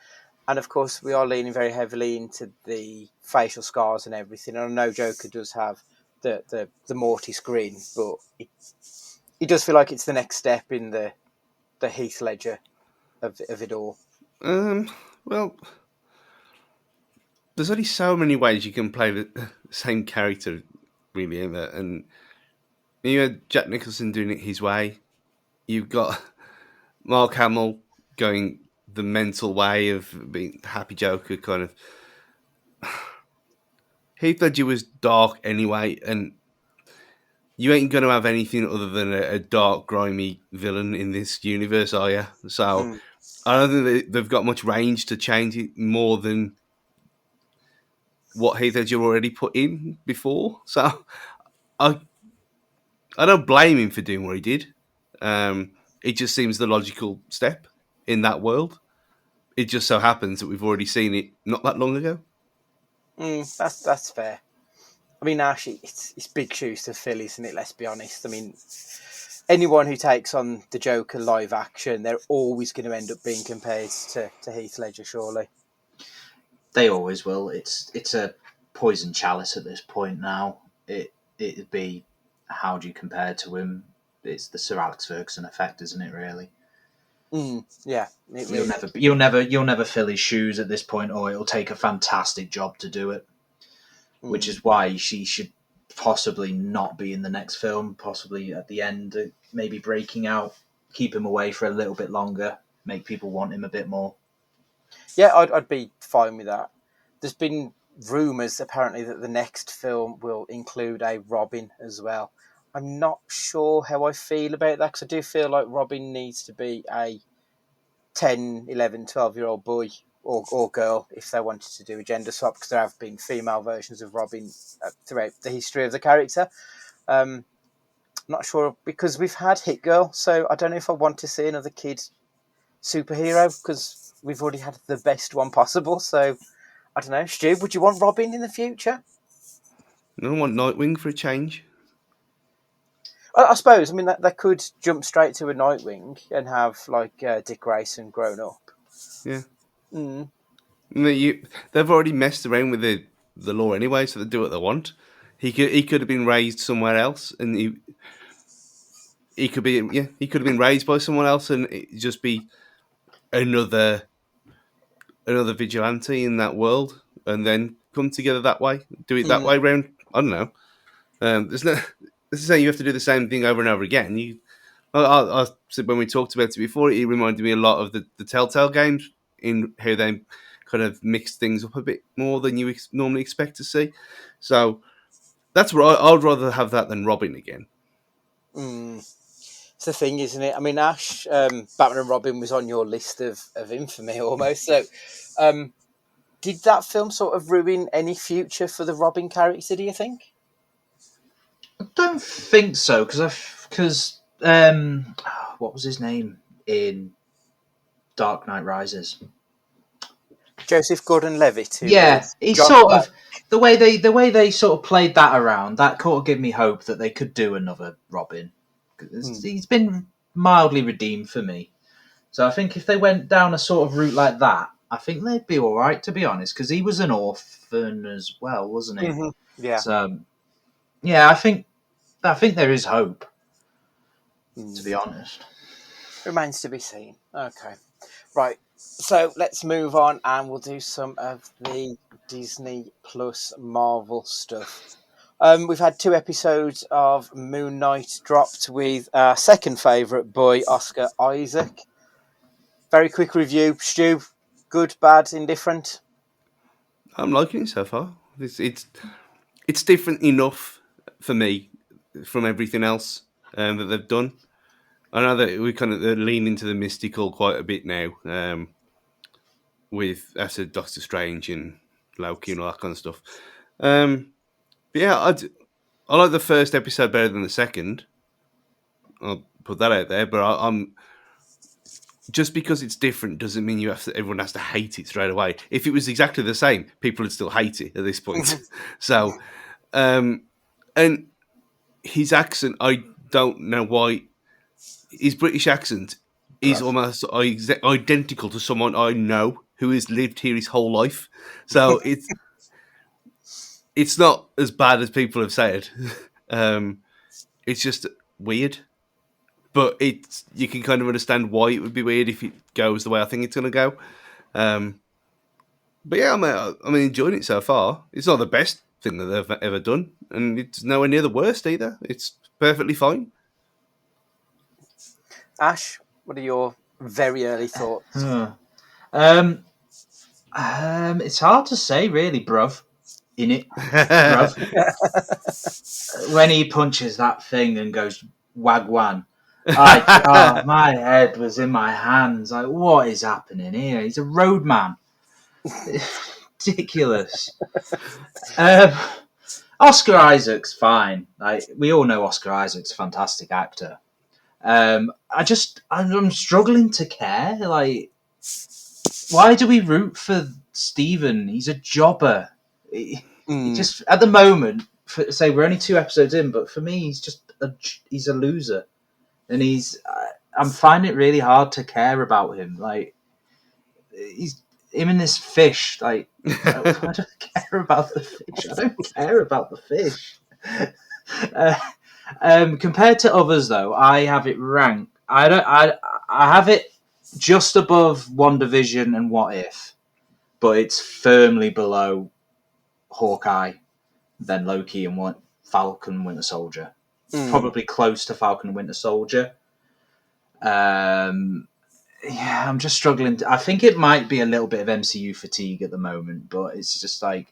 [SPEAKER 1] And of course, we are leaning very heavily into the facial scars and everything. And I know Joker does have the Mortis grin, but it does feel like it's the next step in the Heath Ledger of it all.
[SPEAKER 2] Well, there's only so many ways you can play the same character, really, isn't there? And you had Jack Nicholson doing it his way. You've got Mark Hamill going the mental way of being Happy Joker, kind of. Heath Ledger was dark anyway, and you ain't going to have anything other than a dark, grimy villain in this universe, are you? So I don't think they've got much range to change it more than what Heath Ledger already put in before. So I don't blame him for doing what he did. It just seems the logical step in that world. It just so happens that we've already seen it not that long ago.
[SPEAKER 1] That's fair. I mean, actually, it's big shoes to fill, isn't it? Let's be honest. I mean, anyone who takes on the Joker live action, they're always going to end up being compared to Heath Ledger, surely.
[SPEAKER 3] They always will. It's a poison chalice at this point now. It'd be, how do you compare to him? It's the Sir Alex Ferguson effect, isn't it? Really.
[SPEAKER 1] Yeah,
[SPEAKER 3] You'll never fill his shoes at this point, or it'll take a fantastic job to do it. Which is why she should possibly not be in the next film. Possibly at the end, maybe breaking out, keep him away for a little bit longer, make people want him a bit more.
[SPEAKER 1] Yeah, I'd be fine with that. There's been rumours, apparently, that the next film will include a Robin as well. I'm not sure how I feel about that, because I do feel like Robin needs to be a 10, 11, 12-year-old boy or girl if they wanted to do a gender swap, because there have been female versions of Robin throughout the history of the character. I'm not sure, because we've had Hit Girl, so I don't know if I want to see another kid superhero, because we've already had the best one possible. So I don't know. Stu, would you want Robin in the future?
[SPEAKER 2] I don't want Nightwing for a change.
[SPEAKER 1] I suppose. I mean, that could jump straight to a Nightwing and have like Dick Grayson grown up.
[SPEAKER 2] Yeah. They've already messed around with the law anyway, so they do what they want. He could have been raised somewhere else, and he could have been raised by someone else, and it'd just be another vigilante in that world, and then come together that way. Do it that way round. I don't know. This is saying you have to do the same thing over and over again. I said when we talked about it before, it reminded me a lot of the Telltale games in how they kind of mix things up a bit more than you normally expect to see. So that's what I'd rather have that than Robin again.
[SPEAKER 1] It's the thing, isn't it? I mean, Ash, Batman and Robin was on your list of infamy almost. So, did that film sort of ruin any future for the Robin character, do you think?
[SPEAKER 3] I don't think so, because what was his name in Dark Knight Rises?
[SPEAKER 1] Joseph Gordon-Levitt.
[SPEAKER 3] Yeah, he sort of the way they sort of played that around. That sort of gave me hope that they could do another Robin. He's been mildly redeemed for me, so I think if they went down a sort of route like that, I think they'd be all right. To be honest, because he was an orphan as well, wasn't he?
[SPEAKER 1] Mm-hmm. Yeah.
[SPEAKER 3] So, yeah, I think there is hope. To be honest,
[SPEAKER 1] remains to be seen. Okay, right. So let's move on, and we'll do some of the Disney Plus Marvel stuff. We've had 2 episodes of Moon Knight dropped with our second favourite boy, Oscar Isaac. Very quick review. Stu, good, bad, indifferent?
[SPEAKER 2] I'm liking it so far. It's different enough for me from everything else that they've done. I know that we kind of lean into the mystical quite a bit now with Doctor Strange and Loki and all that kind of stuff. But yeah, I like the first episode better than the second. I'll put that out there. But I'm just because it's different doesn't mean everyone has to hate it straight away. If it was exactly the same, people would still hate it at this point. So, and his accent, I don't know why. His British accent is almost identical to someone I know who has lived here his whole life. So it's not as bad as people have said. It's just weird. But you can kind of understand why it would be weird if it goes the way I think it's going to go. But yeah, I'm enjoying it so far. It's not the best thing that they've ever done, and it's nowhere near the worst either. It's perfectly fine.
[SPEAKER 1] Ash, what are your very early thoughts?
[SPEAKER 3] It's hard to say, really, bruv. In it, bruv. When he punches that thing and goes wagwan, My head was in my hands. Like, what is happening here? He's a roadman. Ridiculous. Oscar Isaac's fine. Like, we all know Oscar Isaac's a fantastic actor. I'm struggling to care. Like, why do we root for Stephen? He's a jobber. He just at the moment, say we're only 2 episodes in, but for me, he's a loser, and I'm finding it really hard to care about him. Like, he's him and this fish. Like, I don't care about the fish. I don't care about the fish. Compared to others, though, I have it ranked. I have it just above WandaVision and What If, but it's firmly below Hawkeye, then Loki and Falcon Winter Soldier. It's probably close to Falcon and Winter Soldier. I'm just struggling. I think it might be a little bit of MCU fatigue at the moment, but it's just like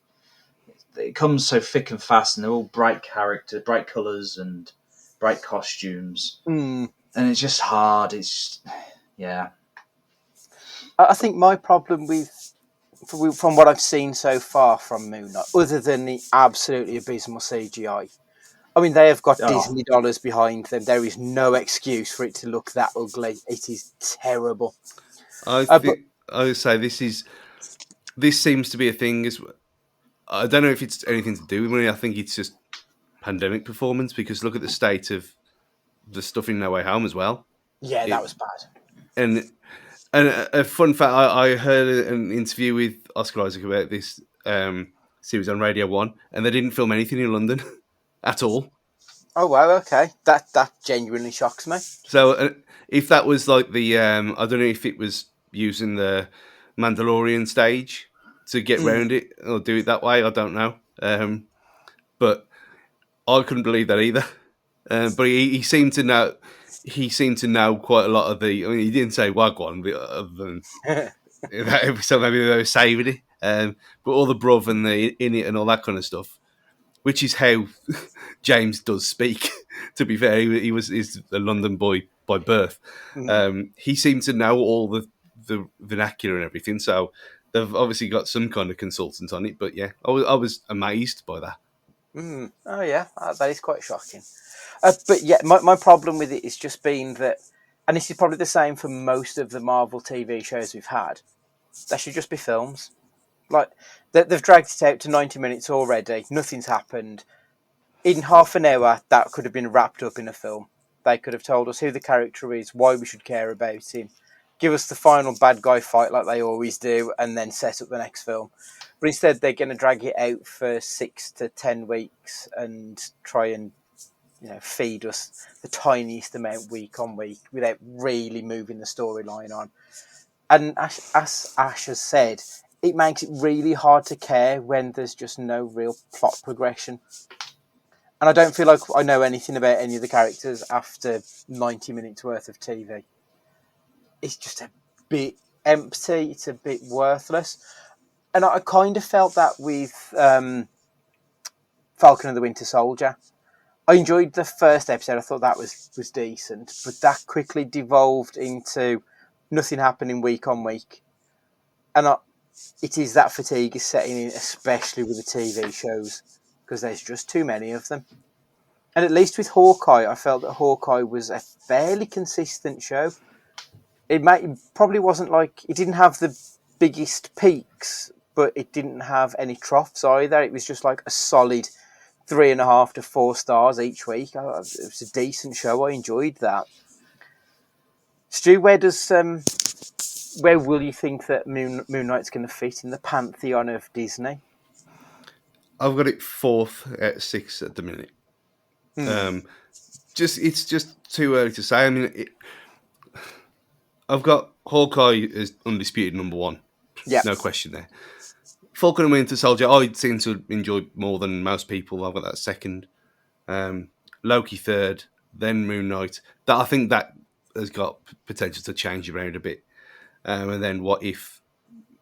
[SPEAKER 3] it comes so thick and fast, and they're all bright characters, bright colours, and bright costumes, and it's just hard. Yeah.
[SPEAKER 1] I think my problem from what I've seen so far from Moon Knight, other than the absolutely abysmal CGI, I mean, they have got Disney dollars behind them. There is no excuse for it to look that ugly. It is terrible.
[SPEAKER 2] I would say this seems to be a thing. I don't know if it's anything to do with money. I think it's just pandemic performance, because look at the state of the stuff in No Way Home as well.
[SPEAKER 1] Yeah, that was bad.
[SPEAKER 2] And a fun fact, I heard an interview with Oscar Isaac about this series on Radio 1, and they didn't film anything in London at all.
[SPEAKER 1] Oh, wow, okay. That genuinely shocks me.
[SPEAKER 2] So if that was like the, I don't know if it was using the Mandalorian stage to get round it or do it that way, I don't know. But I couldn't believe that either. But he seemed to know. He seemed to know quite a lot of the. I mean, he didn't say Wagwan, other than that episode. Maybe they were saving it. But all the bruv and the in it and all that kind of stuff, which is how James does speak. To be fair, he's a London boy by birth. He seemed to know all the vernacular and everything. So they've obviously got some kind of consultant on it. But yeah, I was amazed by that.
[SPEAKER 1] Oh yeah, that is quite shocking. But yeah, my problem with it is just being that, and this is probably the same for most of the Marvel TV shows we've had, they should just be films. Like, they've dragged it out to 90 minutes already, nothing's happened. In half an hour, that could have been wrapped up in a film. They could have told us who the character is, why we should care about him, give us the final bad guy fight like they always do, and then set up the next film. But instead, they're going to drag it out for 6 to 10 weeks and try and feed us the tiniest amount week on week without really moving the storyline on. And as Ash has said, it makes it really hard to care when there's just no real plot progression. And I don't feel like I know anything about any of the characters after 90 minutes worth of TV. It's just a bit empty. It's a bit worthless. And I kind of felt that with Falcon and the Winter Soldier. I enjoyed the first episode. I thought that was decent. But that quickly devolved into nothing happening week on week. And it is that fatigue is setting in, especially with the TV shows, because there's just too many of them. And at least with Hawkeye, I felt that Hawkeye was a fairly consistent show. It probably wasn't like... It didn't have the biggest peaks, but it didn't have any troughs either. It was just like a solid 3.5 to 4 stars each week. It was a decent show. I enjoyed that. Stu, where will you think that Moon Knight's going to fit in the pantheon of Disney?
[SPEAKER 2] I've got it 4th at 6 at the minute. It's just too early to say. I mean, I've got Hawkeye as undisputed number 1.
[SPEAKER 1] Yeah,
[SPEAKER 2] no question there. Falcon and Winter Soldier, I seem to enjoy more than most people. I've got that 2nd. Loki 3rd, then Moon Knight. I think that has got potential to change around a bit. And then What If?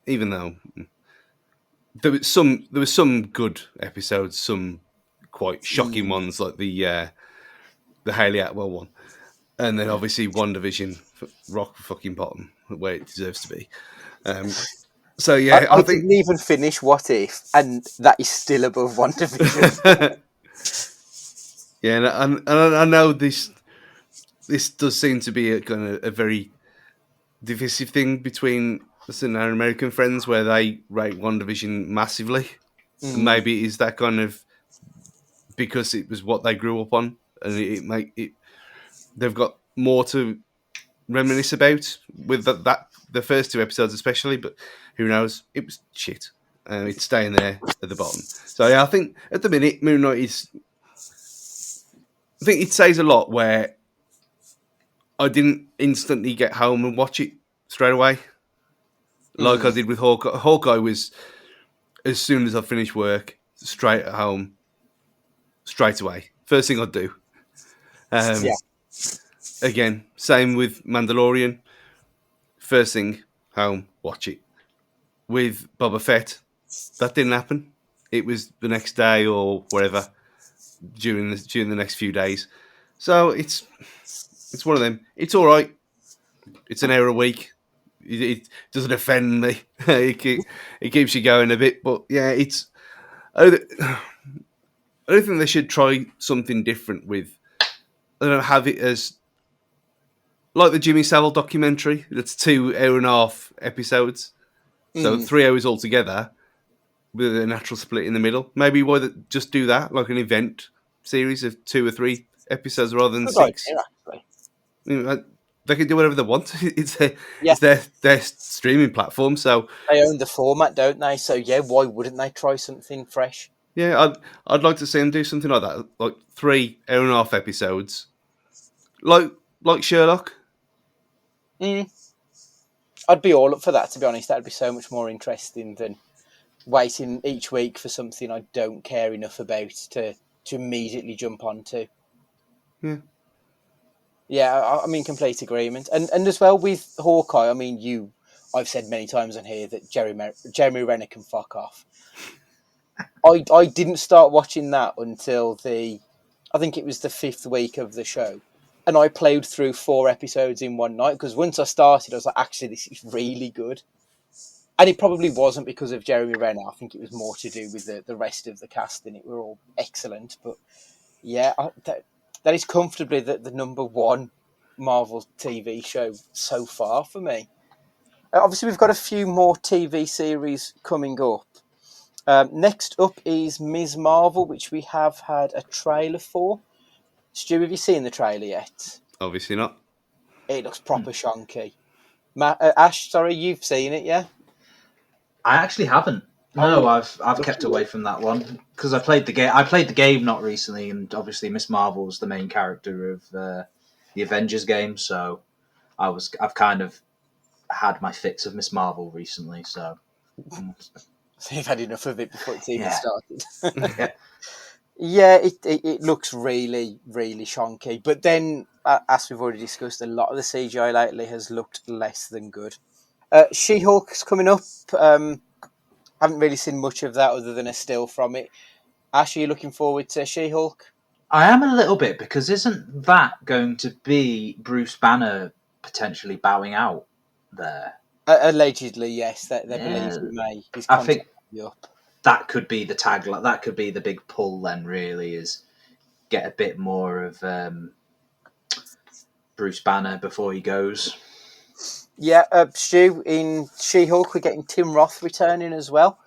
[SPEAKER 2] Even though there was some good episodes, some quite shocking ones, like the Hayley Atwell one. And then obviously WandaVision, rock fucking bottom, where it deserves to be. So yeah,
[SPEAKER 1] I
[SPEAKER 2] I think.
[SPEAKER 1] didn't even finish What If, and that is still above WandaVision.
[SPEAKER 2] Yeah, and I know this does seem to be a very divisive thing between us and our American friends, where they rate WandaVision massively. And
[SPEAKER 1] Mm,
[SPEAKER 2] maybe it is that kind of because it was what they grew up on, and they've got more to reminisce about with that the first two episodes especially. But who knows? It was shit. It's staying there at the bottom. So yeah, I think at the minute Moon Knight is. I think it says a lot where I didn't instantly get home and watch it straight away, like I
[SPEAKER 1] mm.
[SPEAKER 2] did with Hawkeye. Hawkeye was as soon as I finished work, straight at home, straight away. First thing I'd do.
[SPEAKER 1] Yeah.
[SPEAKER 2] Again, same with Mandalorian. First thing, home, watch it. With Boba Fett, that didn't happen. It was the next day or whatever during the next few days. So it's one of them. It's all right. It's an hour a week. It doesn't offend me. It keeps you going a bit, but yeah, it's. I don't think they should try something different with. I don't know, have it as like the Jimmy Savile documentary. That's 2.5 hour episodes, so
[SPEAKER 1] Mm.
[SPEAKER 2] 3 hours altogether with a natural split in the middle. Maybe why just do that like an event series of 2 or 3 episodes rather than
[SPEAKER 1] Good
[SPEAKER 2] 6.
[SPEAKER 1] idea, actually.
[SPEAKER 2] You know, they can do whatever they want.
[SPEAKER 1] Yeah,
[SPEAKER 2] It's their streaming platform, so
[SPEAKER 1] they own the format, don't they? So yeah, why wouldn't they try something fresh?
[SPEAKER 2] yeah, I'd like to see them do something like that, like 3.5 hour episodes, like Sherlock.
[SPEAKER 1] Mm. I'd be all up for that, to be honest. That'd be so much more interesting than waiting each week for something I don't care enough about to immediately jump onto.
[SPEAKER 2] Yeah,
[SPEAKER 1] Yeah, I'm in complete agreement. And as well with Hawkeye, I mean, I've said many times on here that Jeremy Renner can fuck off. I didn't start watching that until I think it was the 5th week of the show. And I played through 4 episodes in one night because once I started, I was like, actually, this is really good. And it probably wasn't because of Jeremy Renner. I think it was more to do with the rest of the cast, and it were all excellent. But yeah, that is comfortably the number one Marvel TV show so far for me. Obviously, we've got a few more TV series coming up. Next up is Ms. Marvel, which we have had a trailer for. Stu, have you seen the trailer yet?
[SPEAKER 2] obviously not.
[SPEAKER 1] It looks proper shonky. Ash, sorry, you've seen it, yeah?
[SPEAKER 3] I actually haven't.
[SPEAKER 1] Oh,
[SPEAKER 3] No, I've kept away from that one because I played the game. I played the game not recently, and obviously Miss Marvel's the main character of the Avengers game. So I've kind of had my fix of Miss Marvel recently. So
[SPEAKER 1] so you've had enough of it before it's even
[SPEAKER 3] yeah,
[SPEAKER 1] started.
[SPEAKER 3] yeah.
[SPEAKER 1] Yeah, it looks really, really shonky. But then, as we've already discussed, a lot of the CGI lately has looked less than good. She-Hulk's coming up. Haven't really seen much of that other than a still from it. Ash, are you looking forward to She-Hulk?
[SPEAKER 3] I am a little bit because isn't that going to be Bruce Banner potentially bowing out there?
[SPEAKER 1] Allegedly, yes. They believe
[SPEAKER 3] Yeah,
[SPEAKER 1] he may. His
[SPEAKER 3] I
[SPEAKER 1] contract
[SPEAKER 3] think
[SPEAKER 1] will be up.
[SPEAKER 3] that could be the tag. That could be the big pull. Then really is get a bit more of Bruce Banner before he goes.
[SPEAKER 1] Yeah, Stu, in She-Hulk, we're getting Tim Roth returning as well.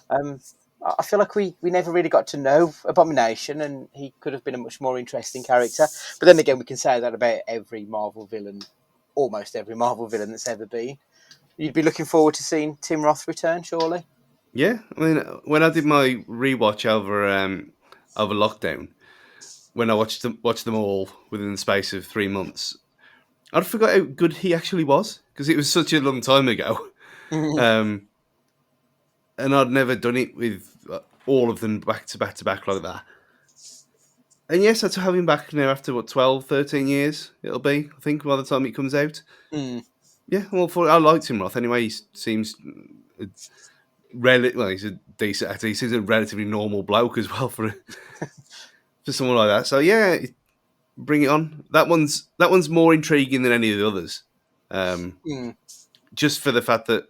[SPEAKER 1] I feel like we never really got to know Abomination, and he could have been a much more interesting character. But then again, we can say that about every Marvel villain, almost every Marvel villain that's ever been. You'd be looking forward to seeing Tim Roth return, surely?
[SPEAKER 2] Yeah, I mean, when I did my rewatch over lockdown, when I watched them all within the space of 3 months, I'd forgot how good he actually was because it was such a long time ago, um, and I'd never done it with all of them back to back to back like that. And yes, to have him back now after 12, 13 years, it'll be, I think, by the time it comes out.
[SPEAKER 1] Mm.
[SPEAKER 2] Yeah, well, I liked him, Roth. Anyway, he seems he's a decent actor. He seems a relatively normal bloke as well for someone like that. So yeah, bring it on. That one's more intriguing than any of the others. Just for the fact that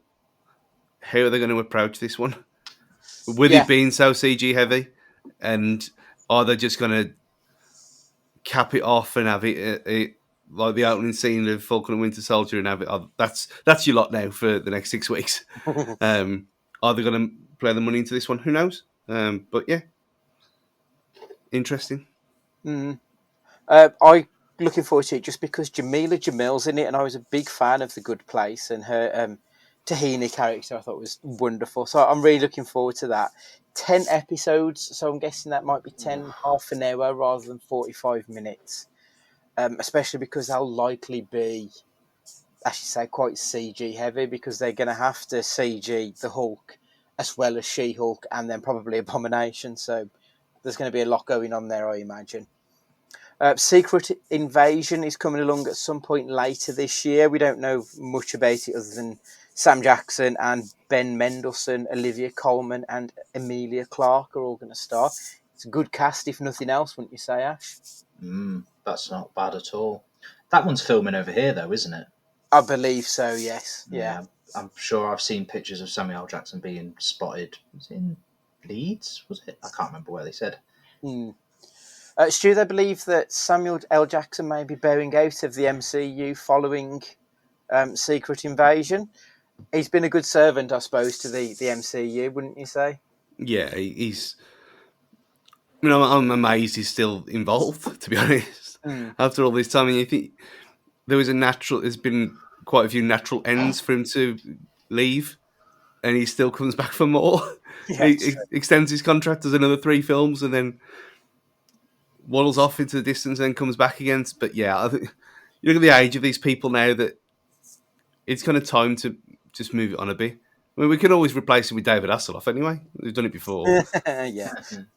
[SPEAKER 2] how are they going to approach this one? With
[SPEAKER 1] Yeah.
[SPEAKER 2] it being so CG heavy, and are they just going to cap it off and have it like the opening scene of Falcon and Winter Soldier and have it? Oh, that's your lot now for the next 6 weeks. Are they going to play the money into this one? Who knows? But yeah, interesting.
[SPEAKER 1] I looking forward to it just because Jamila Jamil's in it, and I was a big fan of The Good Place, and her Tahini character I thought was wonderful. So I'm really looking forward to that. 10 episodes, so I'm guessing that might be 10 half an hour rather than 45 minutes. Especially because they'll likely be, as you say, quite CG heavy because they're going to have to CG the Hulk as well as She-Hulk and then probably Abomination. So there's going to be a lot going on there, I imagine. Secret Invasion is coming along at some point later this year. We don't know much about it other than Sam Jackson and Ben Mendelsohn, Olivia Colman and Emilia Clarke are all going to star. It's a good cast, if nothing else, wouldn't you say, Ash?
[SPEAKER 3] That's not bad at all. That one's filming over here, though, isn't it?
[SPEAKER 1] I believe so, yes. Yeah.
[SPEAKER 3] I'm sure I've seen pictures of Samuel L. Jackson being spotted. Was it in Leeds? Was it? I can't remember where they said.
[SPEAKER 1] Stu, they believe that Samuel L. Jackson may be bowing out of the MCU following Secret Invasion. He's been a good servant, I suppose, to the MCU, wouldn't you say?
[SPEAKER 2] Yeah, he's. I mean, I'm amazed he's still involved. To be honest, after all this time, and you think there's been quite a few natural ends for him to leave, and he still comes back for more.
[SPEAKER 1] Yeah,
[SPEAKER 2] He extends his contract as another 3 films, and then waddles off into the distance, and then comes back again. But yeah, I think you look at the age of these people now that it's kind of time to just move it on a bit. I mean, we can always replace him with David Hasselhoff anyway. We've done it before.
[SPEAKER 1] yeah,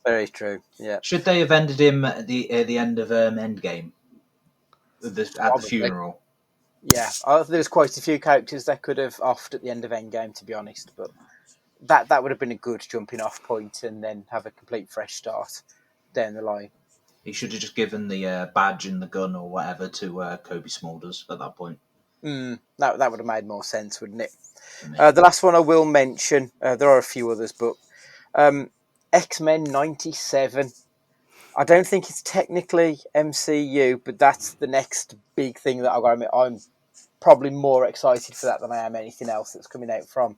[SPEAKER 1] very true. Yeah,
[SPEAKER 3] Should they have ended him at the end of Endgame? At the funeral?
[SPEAKER 1] Yeah, there's quite a few characters that could have offed at the end of Endgame, to be honest, but that would have been a good jumping off point and then have a complete fresh start down the line.
[SPEAKER 3] He should have just given the badge and the gun or whatever to Kobe Smulders at that point.
[SPEAKER 1] That would have made more sense, wouldn't it? The last one I will mention, there are a few others, but X-Men 97. I don't think it's technically MCU, but that's the next big thing that I'm probably more excited for that than I am anything else that's coming out from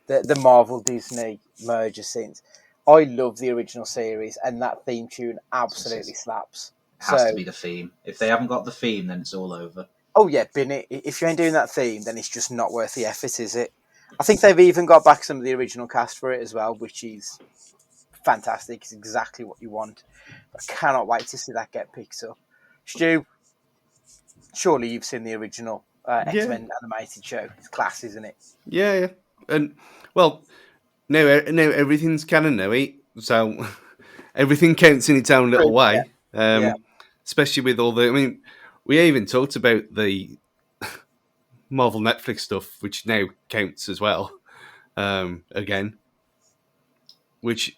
[SPEAKER 1] the Marvel Disney merger since. I love the original series, and that theme tune absolutely slaps.
[SPEAKER 3] It has to be the theme. If they haven't got the theme, then it's all over.
[SPEAKER 1] Oh yeah, bin it. If you ain't doing that theme, then it's just not worth the effort, is it? I think they've even got back some of the original cast for it as well, which is fantastic. It's exactly what you want. I cannot wait to see that get picked up. Stu, surely you've seen the original X-Men animated show. It's class, isn't it?
[SPEAKER 2] Yeah. And well, now everything's canon now, so everything counts in its own little way. Especially with all the. I mean, we even talked about the Marvel Netflix stuff, which now counts as well. Again, which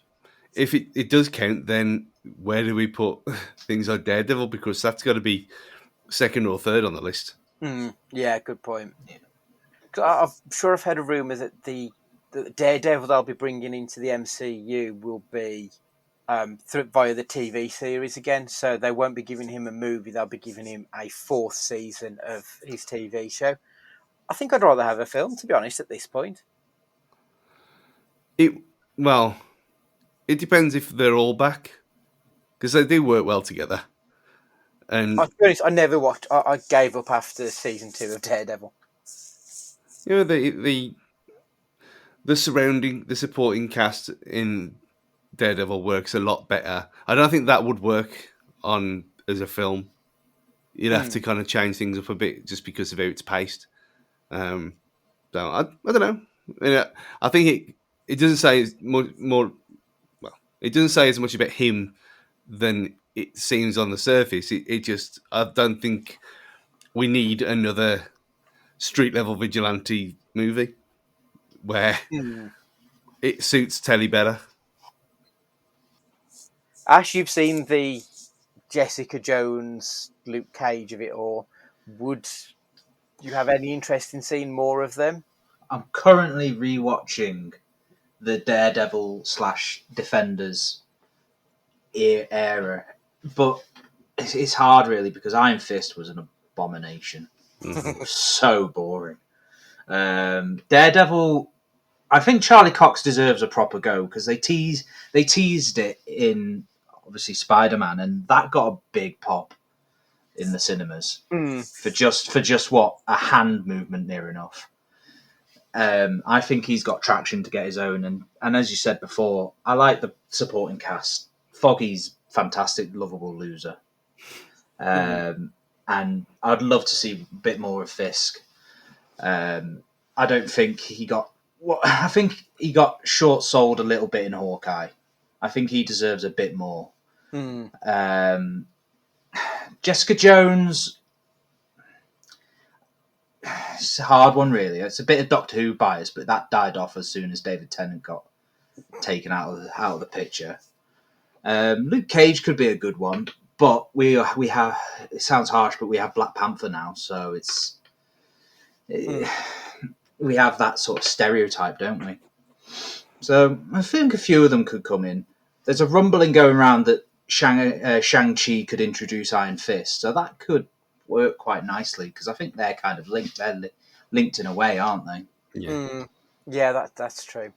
[SPEAKER 2] if it does count, then where do we put things like Daredevil? Because that's got to be second or third on the list.
[SPEAKER 1] Yeah, good point. I'm sure I've heard a rumour that the Daredevil they'll be bringing into the MCU will be via the TV series again. So they won't be giving him a movie; they'll be giving him a 4th season of his TV show. I think I'd rather have a film, to be honest, at this point.
[SPEAKER 2] It depends if they're all back, because they do work well together. And
[SPEAKER 1] to be honest, I never watched. I gave up after season 2 of Daredevil.
[SPEAKER 2] You know, the supporting cast in Daredevil works a lot better. I don't think that would work on as a film. You'd have to kind of change things up a bit just because of how it's paced. So I don't know. I think it doesn't say more. Well, it doesn't say as much about him than it seems on the surface. It just, I don't think we need another street level vigilante movie where it suits Telly better.
[SPEAKER 1] Ash, you've seen the Jessica Jones, Luke Cage of it, or would you have any interest in seeing more of them?
[SPEAKER 3] I'm currently rewatching the Daredevil / Defenders era, but it's hard really because Iron Fist was an abomination. So boring. Daredevil, I think Charlie Cox deserves a proper go because they teased it in obviously Spider-Man, and that got a big pop in the cinemas for just what, a hand movement near enough. I think he's got traction to get his own, and as you said before, I like the supporting cast. Foggy's fantastic, lovable loser, and I'd love to see a bit more of Fisk. I don't think he got. Well, I think he got short sold a little bit in Hawkeye. I think he deserves a bit more. Jessica Jones, it's a hard one, really. It's a bit of Doctor Who bias, but that died off as soon as David Tennant got taken out of the picture. Luke Cage could be a good one, but we have. It sounds harsh, but we have Black Panther now, so it's. We have that sort of stereotype, don't we? So I think a few of them could come in. There's a rumbling going around that Shang-Chi could introduce Iron Fist, so that could work quite nicely because I think they're kind of linked. They're linked in a way, aren't they?
[SPEAKER 1] Yeah, that's true.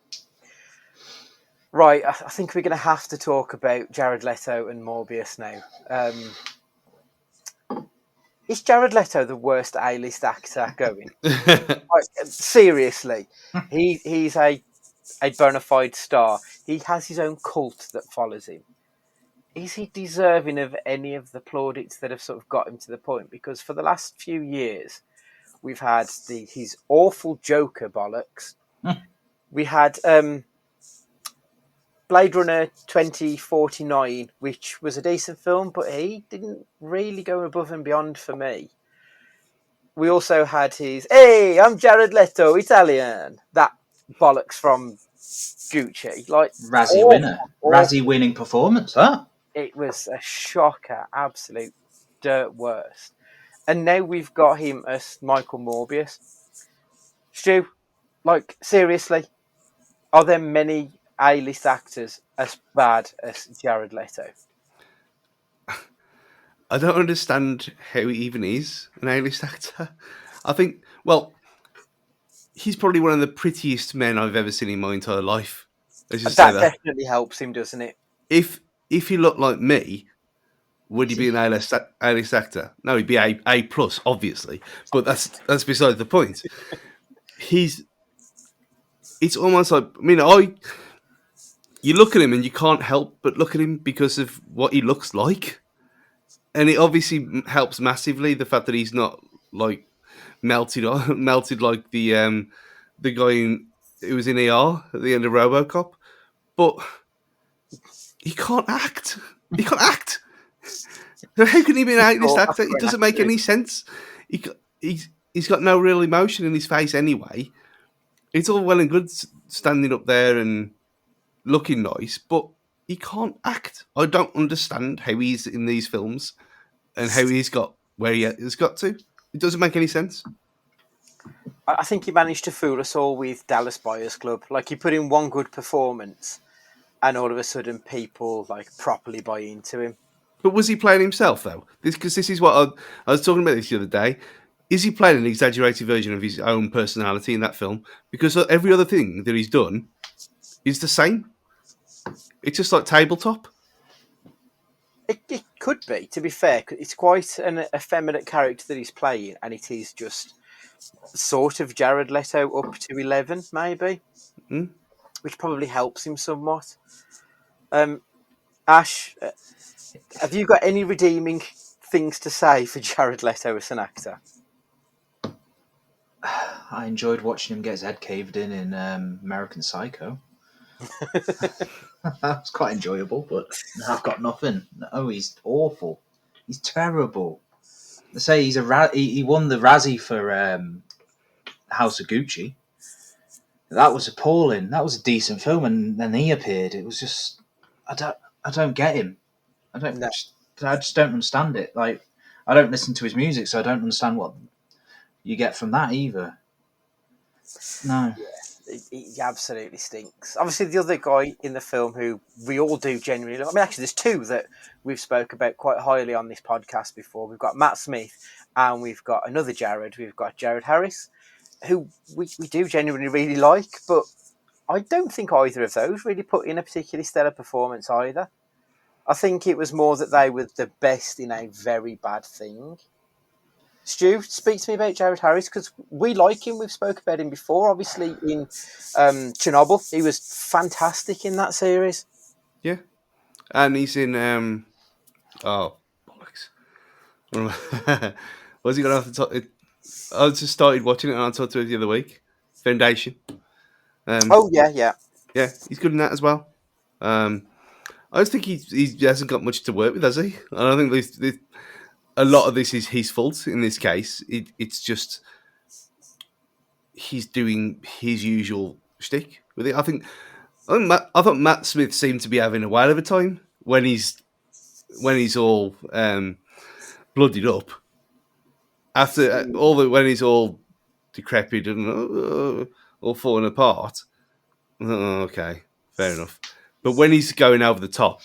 [SPEAKER 1] Right, I think we're going to have to talk about Jared Leto and Morbius now. Is Jared Leto the worst A-list actor going? Seriously, he's a bona fide star. He has his own cult that follows him. Is he deserving of any of the plaudits that have sort of got him to the point? Because for the last few years, we've had his awful Joker bollocks. We had Blade Runner 2049, which was a decent film, but he didn't really go above and beyond for me. We also had his, "Hey, I'm Jared Leto, Italian." That bollocks from Gucci. Like,
[SPEAKER 3] Razzie winning performance, huh?
[SPEAKER 1] It was a shocker, absolute dirt worst. And now we've got him as Michael Morbius. Stu, like, seriously, are there many A-list actors as bad as Jared Leto?
[SPEAKER 2] I don't understand how he even is an A-list actor. I think, well, he's probably one of the prettiest men I've ever seen in my entire life. Let's just say
[SPEAKER 1] That definitely helps him, doesn't it?
[SPEAKER 2] If he looked like me, would he be an A-list actor? No, he'd be A plus, obviously. But that's beside the point. It's almost like, I mean, you look at him and you can't help but look at him because of what he looks like. And it obviously helps massively the fact that he's not like melted like the guy who was in ER at the end of RoboCop. But he can't act. He can't act. So how can he be an A-list actor? It doesn't make any sense. He's got no real emotion in his face anyway. It's all well and good standing up there and looking nice, but he can't act. I don't understand how he's in these films and how he's got where he has got to. It doesn't make any sense.
[SPEAKER 1] I think he managed to fool us all with Dallas Buyers Club. Like, he put in one good performance and all of a sudden people like properly buy into him.
[SPEAKER 2] But was he playing himself though? Because this is what I was talking about this the other day. Is he playing an exaggerated version of his own personality in that film? Because every other thing that he's done is the same. It's just like tabletop.
[SPEAKER 1] It could be, to be fair. It's quite an effeminate character that he's playing, and it is just sort of Jared Leto up to 11, maybe, which probably helps him somewhat. Ash, have you got any redeeming things to say for Jared Leto as an actor?
[SPEAKER 3] I enjoyed watching him get his head caved in American Psycho. That was quite enjoyable, but I've got nothing. Oh, he's awful. He's terrible. They say he won the Razzie for House of Gucci. That was appalling. That was a decent film, and then he appeared. It was just I don't get him. I don't.
[SPEAKER 1] No.
[SPEAKER 3] I just don't understand it. Like, I don't listen to his music, so I don't understand what you get from that either. No.
[SPEAKER 1] He absolutely stinks. Obviously, the other guy in the film who we all do genuinely love. I mean, actually, there's two that we've spoke about quite highly on this podcast before. We've got Matt Smith and we've got another Jared. We've got Jared Harris, who we do genuinely really like, but I don't think either of those really put in a particularly stellar performance either. I think it was more that they were the best in a very bad thing. Stu, speak to me about Jared Harris, because we like him. We've spoke about him before. Obviously, in Chernobyl, he was fantastic in that series.
[SPEAKER 2] Yeah, and he's in oh bollocks. Was he gonna have to talk? I just started watching it and I talked to it the other week. Foundation.
[SPEAKER 1] Oh yeah.
[SPEAKER 2] Yeah, he's good in that as well. I just think he hasn't got much to work with, has he? I don't think this a lot of this is his fault in this case. It's just he's doing his usual shtick with it. I thought Matt Smith seemed to be having a whale of a time when he's all bloodied up after when he's all decrepit and all falling apart. Oh, okay, fair enough. But when he's going over the top,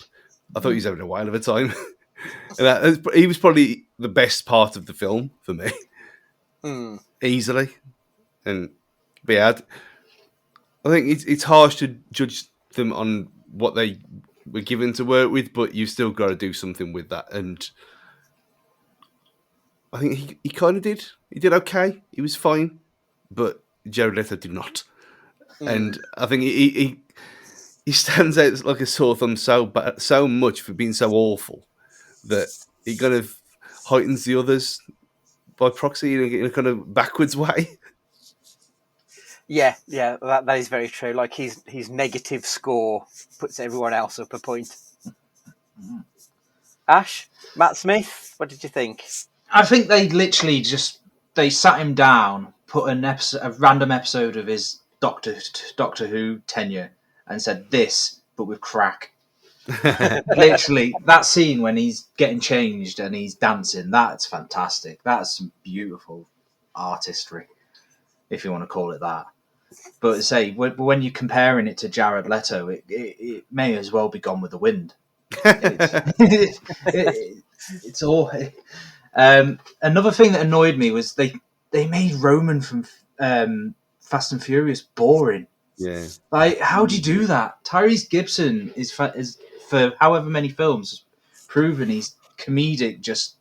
[SPEAKER 2] I thought he was having a whale of a time. And he was probably the best part of the film for me, easily. And but yeah, I think it's harsh to judge them on what they were given to work with, but you've still got to do something with that. And I think he kind of did. He did okay. He was fine, but Jared Leto did not. And I think he stands out like a sore thumb so much for being so awful that he kind of heightens the others by proxy in a kind of backwards way.
[SPEAKER 1] Yeah, that is very true. Like his negative score puts everyone else up a point. Ash, Matt Smith, what did you think?
[SPEAKER 3] I think they literally they sat him down, put a random episode of his Doctor Who tenure, and said this, but with crack. Literally, that scene when he's getting changed and he's dancing, that's fantastic. That's some beautiful artistry, if you want to call it that. But say, when you're comparing it to Jared Leto, it may as well be Gone with the Wind. It's all. Another thing that annoyed me was they made Roman from Fast and Furious boring.
[SPEAKER 2] Yeah.
[SPEAKER 3] Like, how do you do that? Tyrese Gibson is for however many films proven he's comedic, just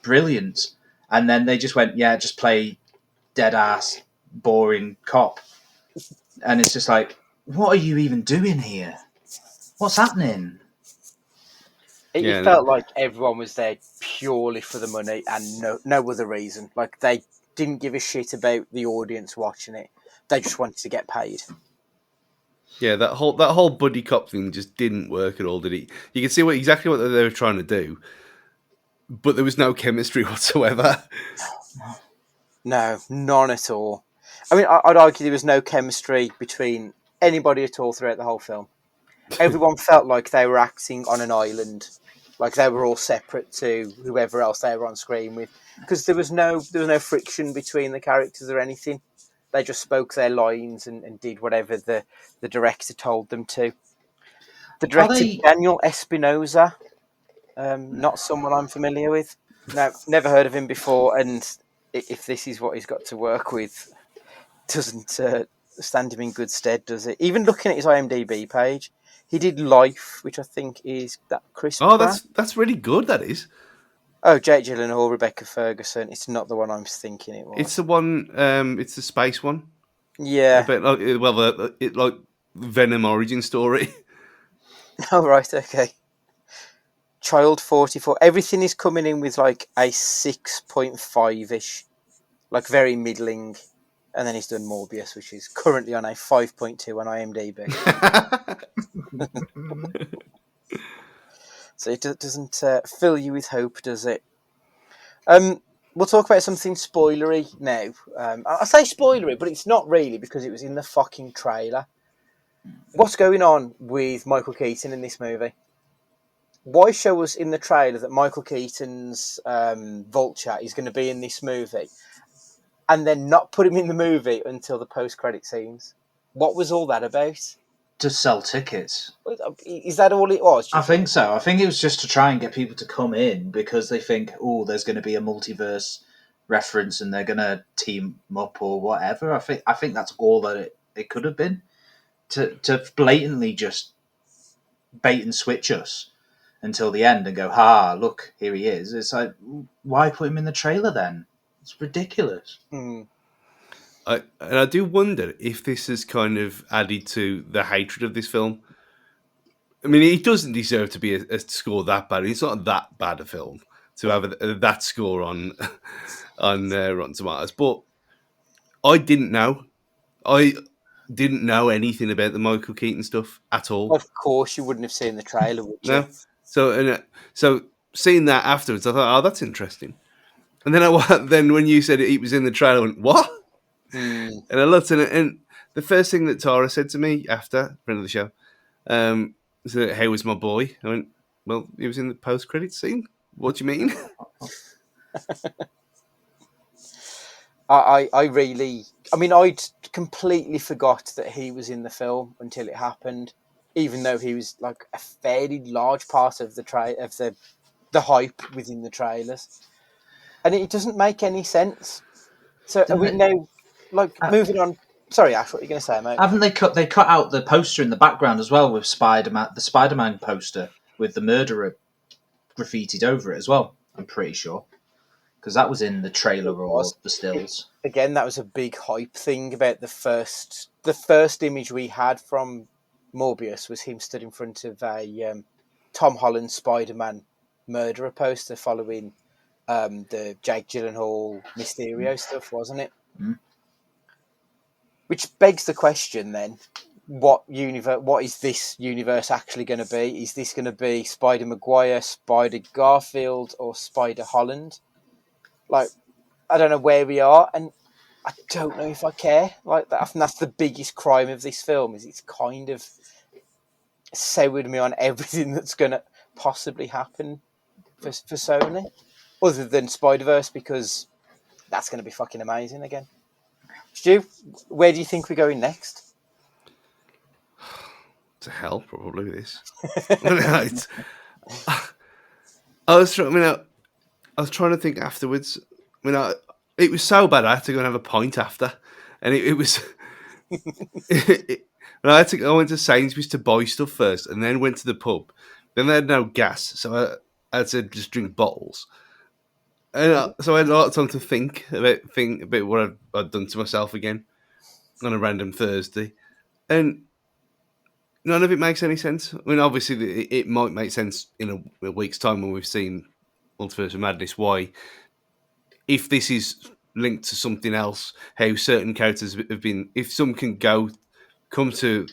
[SPEAKER 3] brilliant. And then they just went, yeah, just play dead ass boring cop. And it's just like, what are you even doing here? What's happening?
[SPEAKER 1] It felt like everyone was there purely for the money and no other reason. Like, they didn't give a shit about the audience watching it. They just wanted to get paid.
[SPEAKER 2] Yeah, that whole buddy cop thing just didn't work at all, did it? You can see exactly what they were trying to do, but there was no chemistry whatsoever.
[SPEAKER 1] No, none at all. I mean, I'd argue there was no chemistry between anybody at all throughout the whole film. Everyone felt like they were acting on an island, like they were all separate to whoever else they were on screen with, because there was no friction between the characters or anything. They just spoke their lines and did whatever the director told them to. The director, Daniel Espinosa, not someone I'm familiar with. No, never heard of him before, and if this is what he's got to work with, doesn't stand him in good stead, does it? Even looking at his IMDb page, he did Life, which I think is that Chris Pratt.
[SPEAKER 2] That's really good, that is.
[SPEAKER 1] Oh, Jake Gyllenhaal, Rebecca Ferguson. It's not the one I'm thinking it was.
[SPEAKER 2] It's the one. It's the space one.
[SPEAKER 1] Yeah.
[SPEAKER 2] A bit like like Venom origin story.
[SPEAKER 1] Oh right, okay. Child 44. Everything is coming in with like a 6.5-ish, like very middling, and then he's done Morbius, which is currently on a 5.2 on IMDb. So it doesn't fill you with hope, does it? We'll talk about something spoilery now. I say spoilery, but it's not really because it was in the fucking trailer. What's going on with Michael Keaton in this movie? why show us in the trailer that Michael Keaton's Vulture is going to be in this movie, and then not put him in the movie until the post-credit scenes? What was all that about?
[SPEAKER 3] To sell tickets.
[SPEAKER 1] Is that all it was?
[SPEAKER 3] I think so. I think it was just to try and get people to come in because they think, oh, there's going to be a multiverse reference and they're going to team up or whatever. I think that's all that it could have been. To blatantly just bait and switch us until the end and go, ha, look, here he is. It's like, why put him in the trailer then? It's ridiculous.
[SPEAKER 1] Mm.
[SPEAKER 2] And I do wonder if this has kind of added to the hatred of this film. I mean, it doesn't deserve to be a score that bad. It's not that bad a film to have that score on Rotten Tomatoes. But I didn't know. I didn't know anything about the Michael Keaton stuff at all.
[SPEAKER 1] Of course, you wouldn't have seen the trailer, would you?
[SPEAKER 2] No. So seeing that afterwards, I thought, oh, that's interesting. And then then when you said it was in the trailer, I went, what?
[SPEAKER 1] Mm.
[SPEAKER 2] And I looked at it, and the first thing that Tara said to me after, friend of the show, was, "How was my boy?" I went, "Well, he was in the post-credit scene. What do you mean?"
[SPEAKER 1] I'd completely forgot that he was in the film until it happened, even though he was like a fairly large part of the hype within the trailers, and it doesn't make any sense. So are we now moving on? Sorry, Ash, what are you going to say, mate?
[SPEAKER 3] Haven't they cut out the poster in the background as well with the Spider-Man poster with the murderer graffitied over it as well? I'm pretty sure because that was in the trailer or the stills.
[SPEAKER 1] Again, that was a big hype thing about the first image we had from Morbius was him stood in front of a Tom Holland Spider-Man murderer poster following the Jake Gyllenhaal Mysterio stuff, wasn't it?
[SPEAKER 3] Mm.
[SPEAKER 1] Which begs the question then, what is this universe actually going to be? Is this going to be Spider Maguire, Spider Garfield, or Spider Holland? Like, I don't know where we are, and I don't know if I care. Like that, I think that's the biggest crime of this film, is it's kind of soured me on everything that's going to possibly happen for Sony, other than Spider-Verse, because that's going to be fucking amazing again. Stu, where do you think we're going next?
[SPEAKER 2] To hell, probably this. I was trying to think afterwards. It was so bad I had to go and have a pint after, and it was. I went to Sainsbury's to buy stuff first, and then went to the pub. Then they had no gas, so I had to just drink bottles. And so I had a lot of time to think about what I'd done to myself again on a random Thursday, and none of it makes any sense. I mean, obviously, it might make sense in a week's time when we've seen Multiverse of Madness. Why, if this is linked to something else, how certain characters have been, if some can come to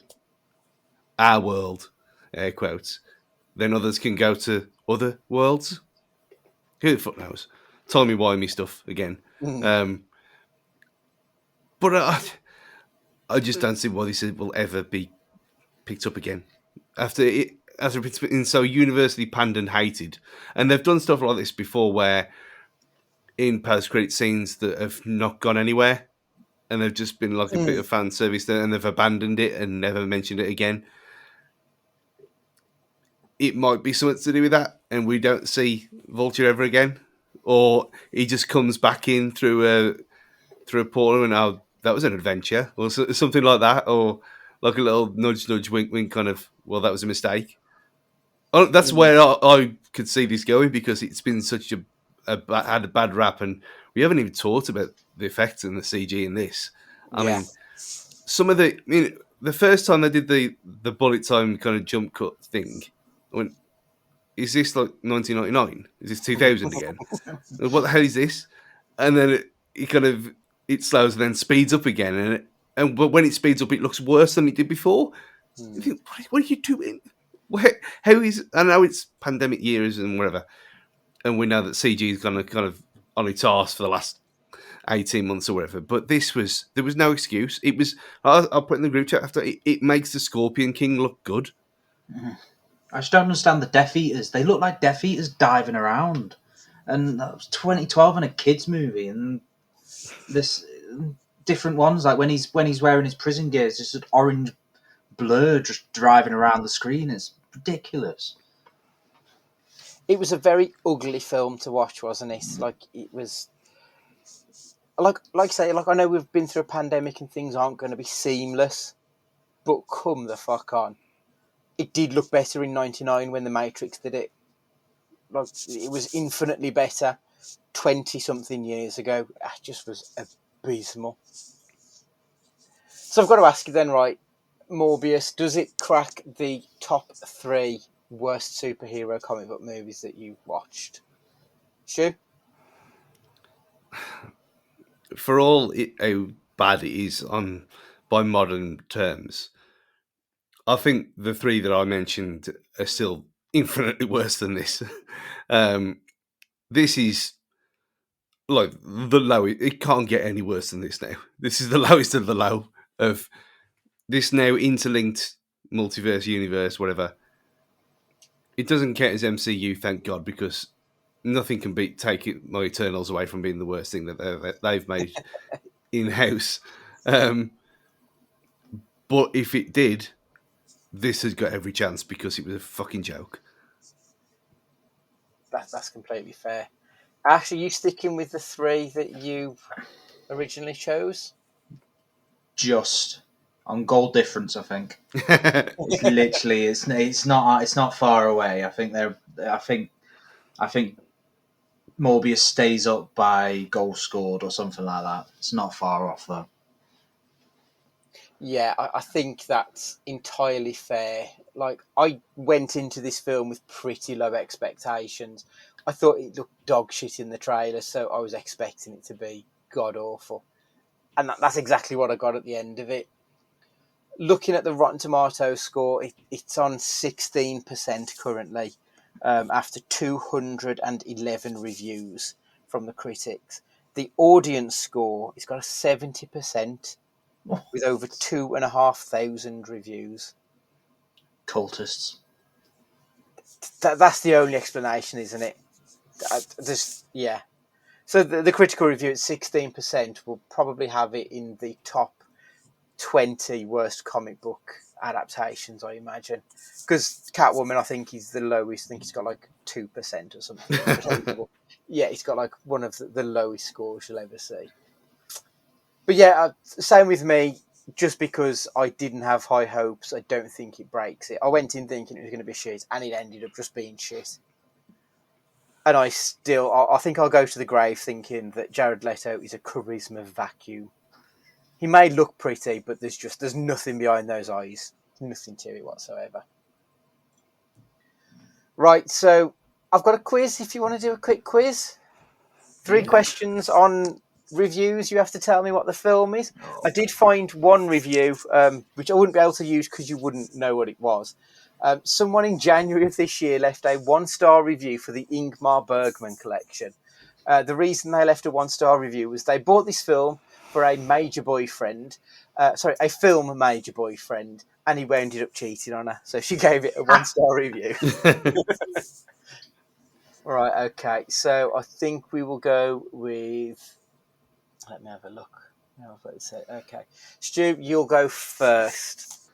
[SPEAKER 2] our world, air quotes, then others can go to other worlds. Who the fuck knows? Timey-wimey stuff again.
[SPEAKER 1] Mm.
[SPEAKER 2] But I just don't see why this will ever be picked up again. After it's been so universally panned and hated. And they've done stuff like this before where in post-credit scenes that have not gone anywhere. And they've just been like a bit of fan service there, and they've abandoned it and never mentioned it again. It might be something to do with that, and we don't see Vulture ever again. Or he just comes back in through a portal and that was an adventure, or something like that, or like a little nudge, wink, wink, kind of. Well, that was a mistake. That's where I could see this going, because it's been such had a bad rap, and we haven't even talked about the effects and the CG in this. I mean, some of the first time they did the bullet time kind of jump cut thing, I went, is this like 1999? Is this 2000 again? What the hell is this? And then it slows and then speeds up again, but when it speeds up, it looks worse than it did before. You think, what are you doing? I know it's pandemic years and whatever, and we know that CG is going to kind of on its arse for the last 18 months or whatever. But there was no excuse. It was. I'll put in the group chat after. It makes the Scorpion King look good.
[SPEAKER 3] I just don't understand the Death Eaters. They look like Death Eaters diving around, and that was 2012 and a kids movie, and this different ones like when he's wearing his prison gear, it's just an orange blur just driving around the screen. It's ridiculous.
[SPEAKER 1] It was a very ugly film to watch, wasn't it? Like it was, like say, like I know we've been through a pandemic and things aren't going to be seamless, but come the fuck on, it did look better in '99 when The Matrix did it. Like it was infinitely better 20 something years ago. It just was abysmal. So I've got to ask you then, right? Morbius, does it crack the top 3 worst superhero comic book movies that you watched? Stu?
[SPEAKER 2] For all how bad it is on by modern terms, I think the 3 that I mentioned are still infinitely worse than this. This is like the lowest. It can't get any worse than this now. This is the lowest of the low of this now interlinked multiverse universe, whatever. It doesn't count as MCU, thank God, because nothing can take my Eternals away from being the worst thing that they've made in house. But if it did, this has got every chance because it was a fucking joke.
[SPEAKER 1] That's completely fair. Ash, are you sticking with the 3 that you originally chose?
[SPEAKER 3] Just on goal difference, I think. It's literally it's not far away. I think Morbius stays up by goal scored or something like that. It's not far off though.
[SPEAKER 1] Yeah, I think that's entirely fair. Like, I went into this film with pretty low expectations. I thought it looked dog shit in the trailer, so I was expecting it to be god awful. And that's exactly what I got at the end of it. Looking at the Rotten Tomatoes score, it's on 16% currently, after 211 reviews from the critics. The audience score, it's got a 70%. With over 2,500 reviews.
[SPEAKER 3] Cultists.
[SPEAKER 1] That's the only explanation, isn't it? Yeah. So the critical review at 16% will probably have it in the top 20 worst comic book adaptations, I imagine. Because Catwoman, I think, is the lowest. I think it's got like 2% or something. Yeah, it's got like one of the lowest scores you'll ever see. But yeah, same with me. Just because I didn't have high hopes, I don't think it breaks it. I went in thinking it was going to be shit, and it ended up just being shit. And I think I'll go to the grave thinking that Jared Leto is a charisma vacuum. He may look pretty, but there's nothing behind those eyes. Nothing to it whatsoever. Right, so I've got a quiz if you want to do a quick quiz. 3 questions on reviews. You have to tell me what the film is. I did find one review, which I wouldn't be able to use because you wouldn't know what it was. Someone in January of this year left a 1-star review for the Ingmar Bergman collection. The reason they left a 1-star review was they bought this film for a film major boyfriend, and he ended up cheating on her. So she gave it a 1-star review. Right, okay. So I think we will go with... Let me have a look. Okay. Stu, you'll go first.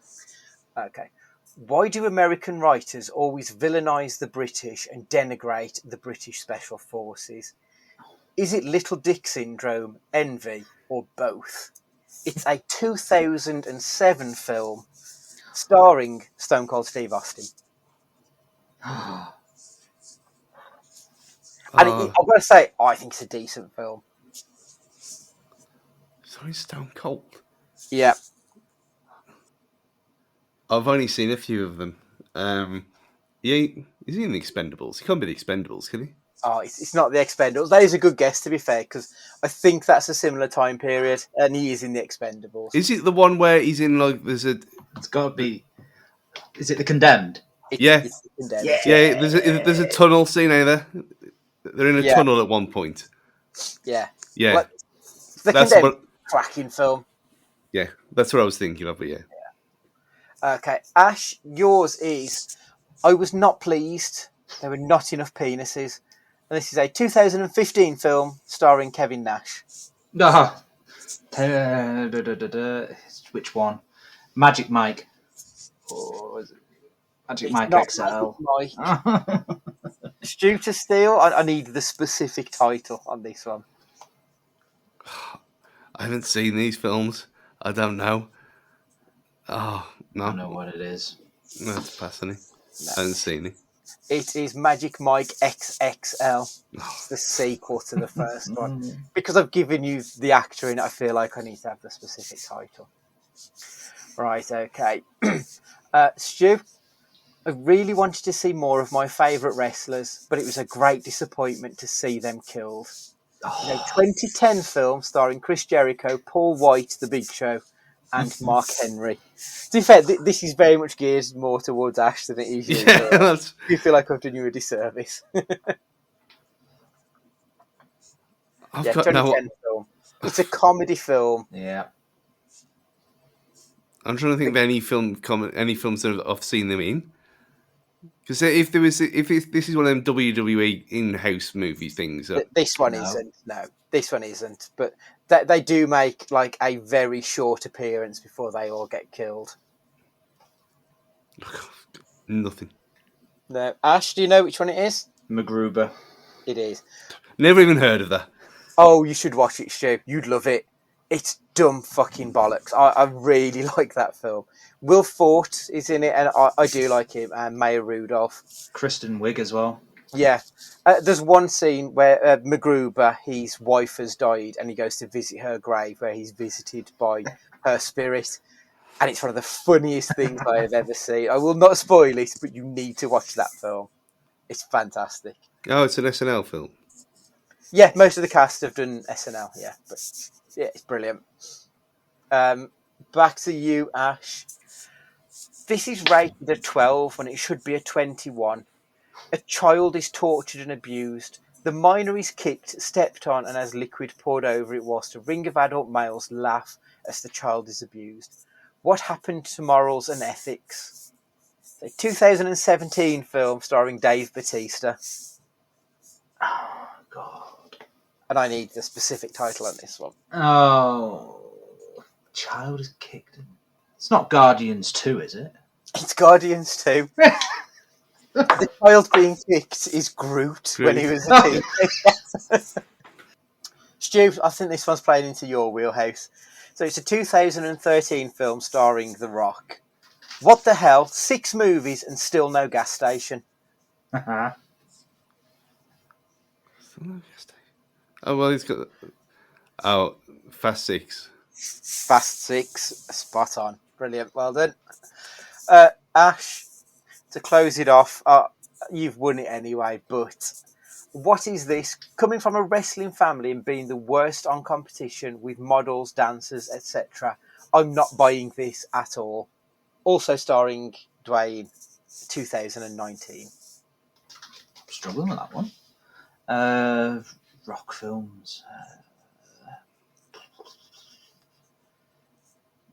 [SPEAKER 1] Okay. Why do American writers always villainize the British and denigrate the British Special Forces? Is it Little Dick Syndrome, envy, or both? It's a 2007 film starring Stone Cold Steve Austin. And I've got to say, I think it's a decent film.
[SPEAKER 2] Sorry, Stone Cold.
[SPEAKER 1] Yeah.
[SPEAKER 2] I've only seen a few of them. Yeah, is he in the Expendables? He can't be the Expendables, can he?
[SPEAKER 1] Oh, it's not the Expendables. That is a good guess, to be fair, because I think that's a similar time period, and he is in the Expendables.
[SPEAKER 2] Is it the one where he's in like there's a?
[SPEAKER 3] It's got to be. Is it The Condemned?
[SPEAKER 2] Yeah.
[SPEAKER 1] It's the Condemned.
[SPEAKER 2] Yeah. There's a tunnel scene either. They're in a tunnel at one point.
[SPEAKER 1] Yeah.
[SPEAKER 2] Yeah.
[SPEAKER 1] Like, the
[SPEAKER 2] That's
[SPEAKER 1] Condemned, cracking film.
[SPEAKER 2] Yeah, that's what I was thinking of. But yeah.
[SPEAKER 1] Okay, Ash, yours is I was not pleased. There were not enough penises. And this is a 2015 film starring Kevin Nash.
[SPEAKER 3] Ah, which one? Magic Mike. Or is it Magic
[SPEAKER 1] It's
[SPEAKER 3] Mike
[SPEAKER 1] not
[SPEAKER 3] XL?
[SPEAKER 1] Magic Mike. Stu to Steal. I need the specific title on this one.
[SPEAKER 2] I haven't seen these films. I don't know. Oh, no.
[SPEAKER 3] I know what it is.
[SPEAKER 2] No, it's passing.
[SPEAKER 1] No.
[SPEAKER 2] I haven't seen it.
[SPEAKER 1] It is Magic Mike XXL. It's the sequel to the first one. Because I've given you the actor in it, I feel like I need to have the specific title. Right, okay. Stu, I really wanted to see more of my favourite wrestlers, but it was a great disappointment to see them killed. A 2010 film starring Chris Jericho, Paul White, The Big Show, and Mark Henry. To be fair, this is very much geared more towards Ash than it is you.
[SPEAKER 2] Yeah,
[SPEAKER 1] So I feel like I've done you a disservice.
[SPEAKER 2] I've
[SPEAKER 1] Yeah,
[SPEAKER 2] got
[SPEAKER 1] 2010 film. It's a comedy film.
[SPEAKER 3] Yeah.
[SPEAKER 2] I'm trying to think of any films that I've seen them in. Because if this is one of them WWE in-house movie things,
[SPEAKER 1] This one
[SPEAKER 3] No.
[SPEAKER 1] isn't. No, this one isn't. But they do make like a very short appearance before they all get killed.
[SPEAKER 2] nothing.
[SPEAKER 1] No, Ash, do you know which one it is?
[SPEAKER 3] MacGruber.
[SPEAKER 1] It is.
[SPEAKER 2] Never even heard of that.
[SPEAKER 1] Oh, you should watch it, Stu. You'd love it. It's dumb fucking bollocks. I really like that film. Will Forte is in it, and I do like him. And Maya Rudolph.
[SPEAKER 3] Kristen Wiig as well.
[SPEAKER 1] Yeah. There's one scene where MacGruber, his wife has died, and he goes to visit her grave, where he's visited by her spirit. And it's one of the funniest things I have ever seen. I will not spoil it, but you need to watch that film. It's fantastic.
[SPEAKER 2] Oh, it's an SNL film.
[SPEAKER 1] Yeah, most of the cast have done SNL, yeah. But yeah, it's brilliant. Back to you, Ash. This is rated a 12 when it should be a 21. A child is tortured and abused. The minor is kicked, stepped on, and has liquid poured over it whilst a ring of adult males laugh as the child is abused. What happened to morals and ethics? A 2017 film starring Dave Bautista.
[SPEAKER 3] Oh, God.
[SPEAKER 1] And I need the specific title on this one.
[SPEAKER 3] Oh. Child is kicked. It's not Guardians 2, is it?
[SPEAKER 1] It's Guardians 2. The child being kicked is Groot when he was a teenager. Stu, I think this one's playing into your wheelhouse. So it's a 2013 film starring The Rock. What the hell? 6 movies and still no gas station.
[SPEAKER 2] Oh, well, he's got... Oh, Fast 6.
[SPEAKER 1] Fast 6. Spot on. Brilliant. Well done. Ash, to close it off, you've won it anyway, but what is this? Coming from a wrestling family and being the worst on competition with models, dancers, etc., I'm not buying this at all. Also starring Dwayne, 2019.
[SPEAKER 3] Struggling with that one. Rock films.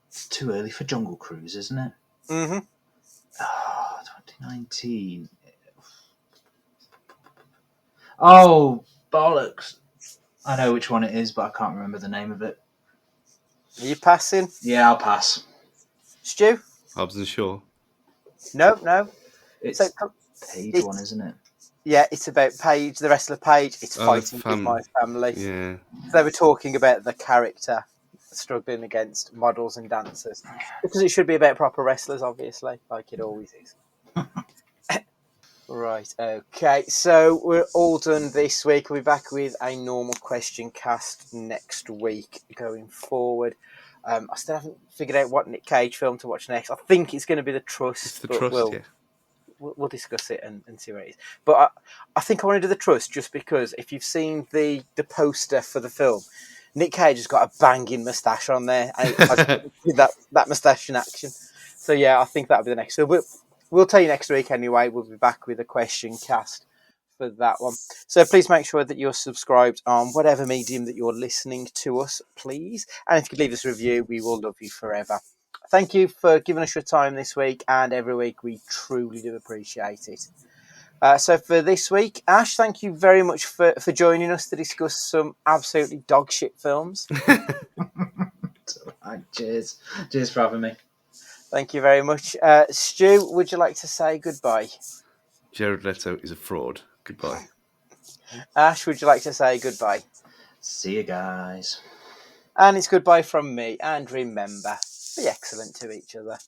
[SPEAKER 3] It's too early for Jungle Cruise, isn't it?
[SPEAKER 1] Mm-hmm.
[SPEAKER 3] 2019. Oh, bollocks. I know which one it is, but I can't remember the name of it.
[SPEAKER 1] Are you passing?
[SPEAKER 3] Yeah, I'll pass.
[SPEAKER 1] Stu?
[SPEAKER 2] Hobbs and Shaw.
[SPEAKER 1] No.
[SPEAKER 3] It's
[SPEAKER 1] So,
[SPEAKER 3] Page one, isn't it?
[SPEAKER 1] yeah, it's about Paige, the wrestler Paige. It's fighting with my family.
[SPEAKER 2] Yeah.
[SPEAKER 1] They were talking about the character struggling against models and dancers. Because it should be about proper wrestlers, obviously, like it always is. Right, okay. So we're all done this week. We'll be back with a normal question cast next week going forward. I still haven't figured out what Nick Cage film to watch next. I think it's going to be The Trust.
[SPEAKER 2] It's The
[SPEAKER 1] but
[SPEAKER 2] Trust, yeah.
[SPEAKER 1] We'll discuss it and see where it is. But I think I want to do The Trust just because if you've seen the poster for the film, Nick Cage has got a banging moustache on there. And that moustache in action. So yeah, I think that'll be the next. So we'll tell you next week anyway. We'll be back with a question cast for that one. So please make sure that you're subscribed on whatever medium that you're listening to us, please. And if you could leave us a review, we will love you forever. Thank you for giving us your time this week and every week. We truly do appreciate it. So for this week, Ash, thank you very much for joining us to discuss some absolutely dog shit films.
[SPEAKER 3] Cheers for having me.
[SPEAKER 1] Thank you very much. Stu, would you like to say goodbye?
[SPEAKER 2] Jared Leto is a fraud. Goodbye.
[SPEAKER 1] Ash, would you like to say goodbye?
[SPEAKER 3] See you guys.
[SPEAKER 1] And it's goodbye from me. And remember, be excellent to each other.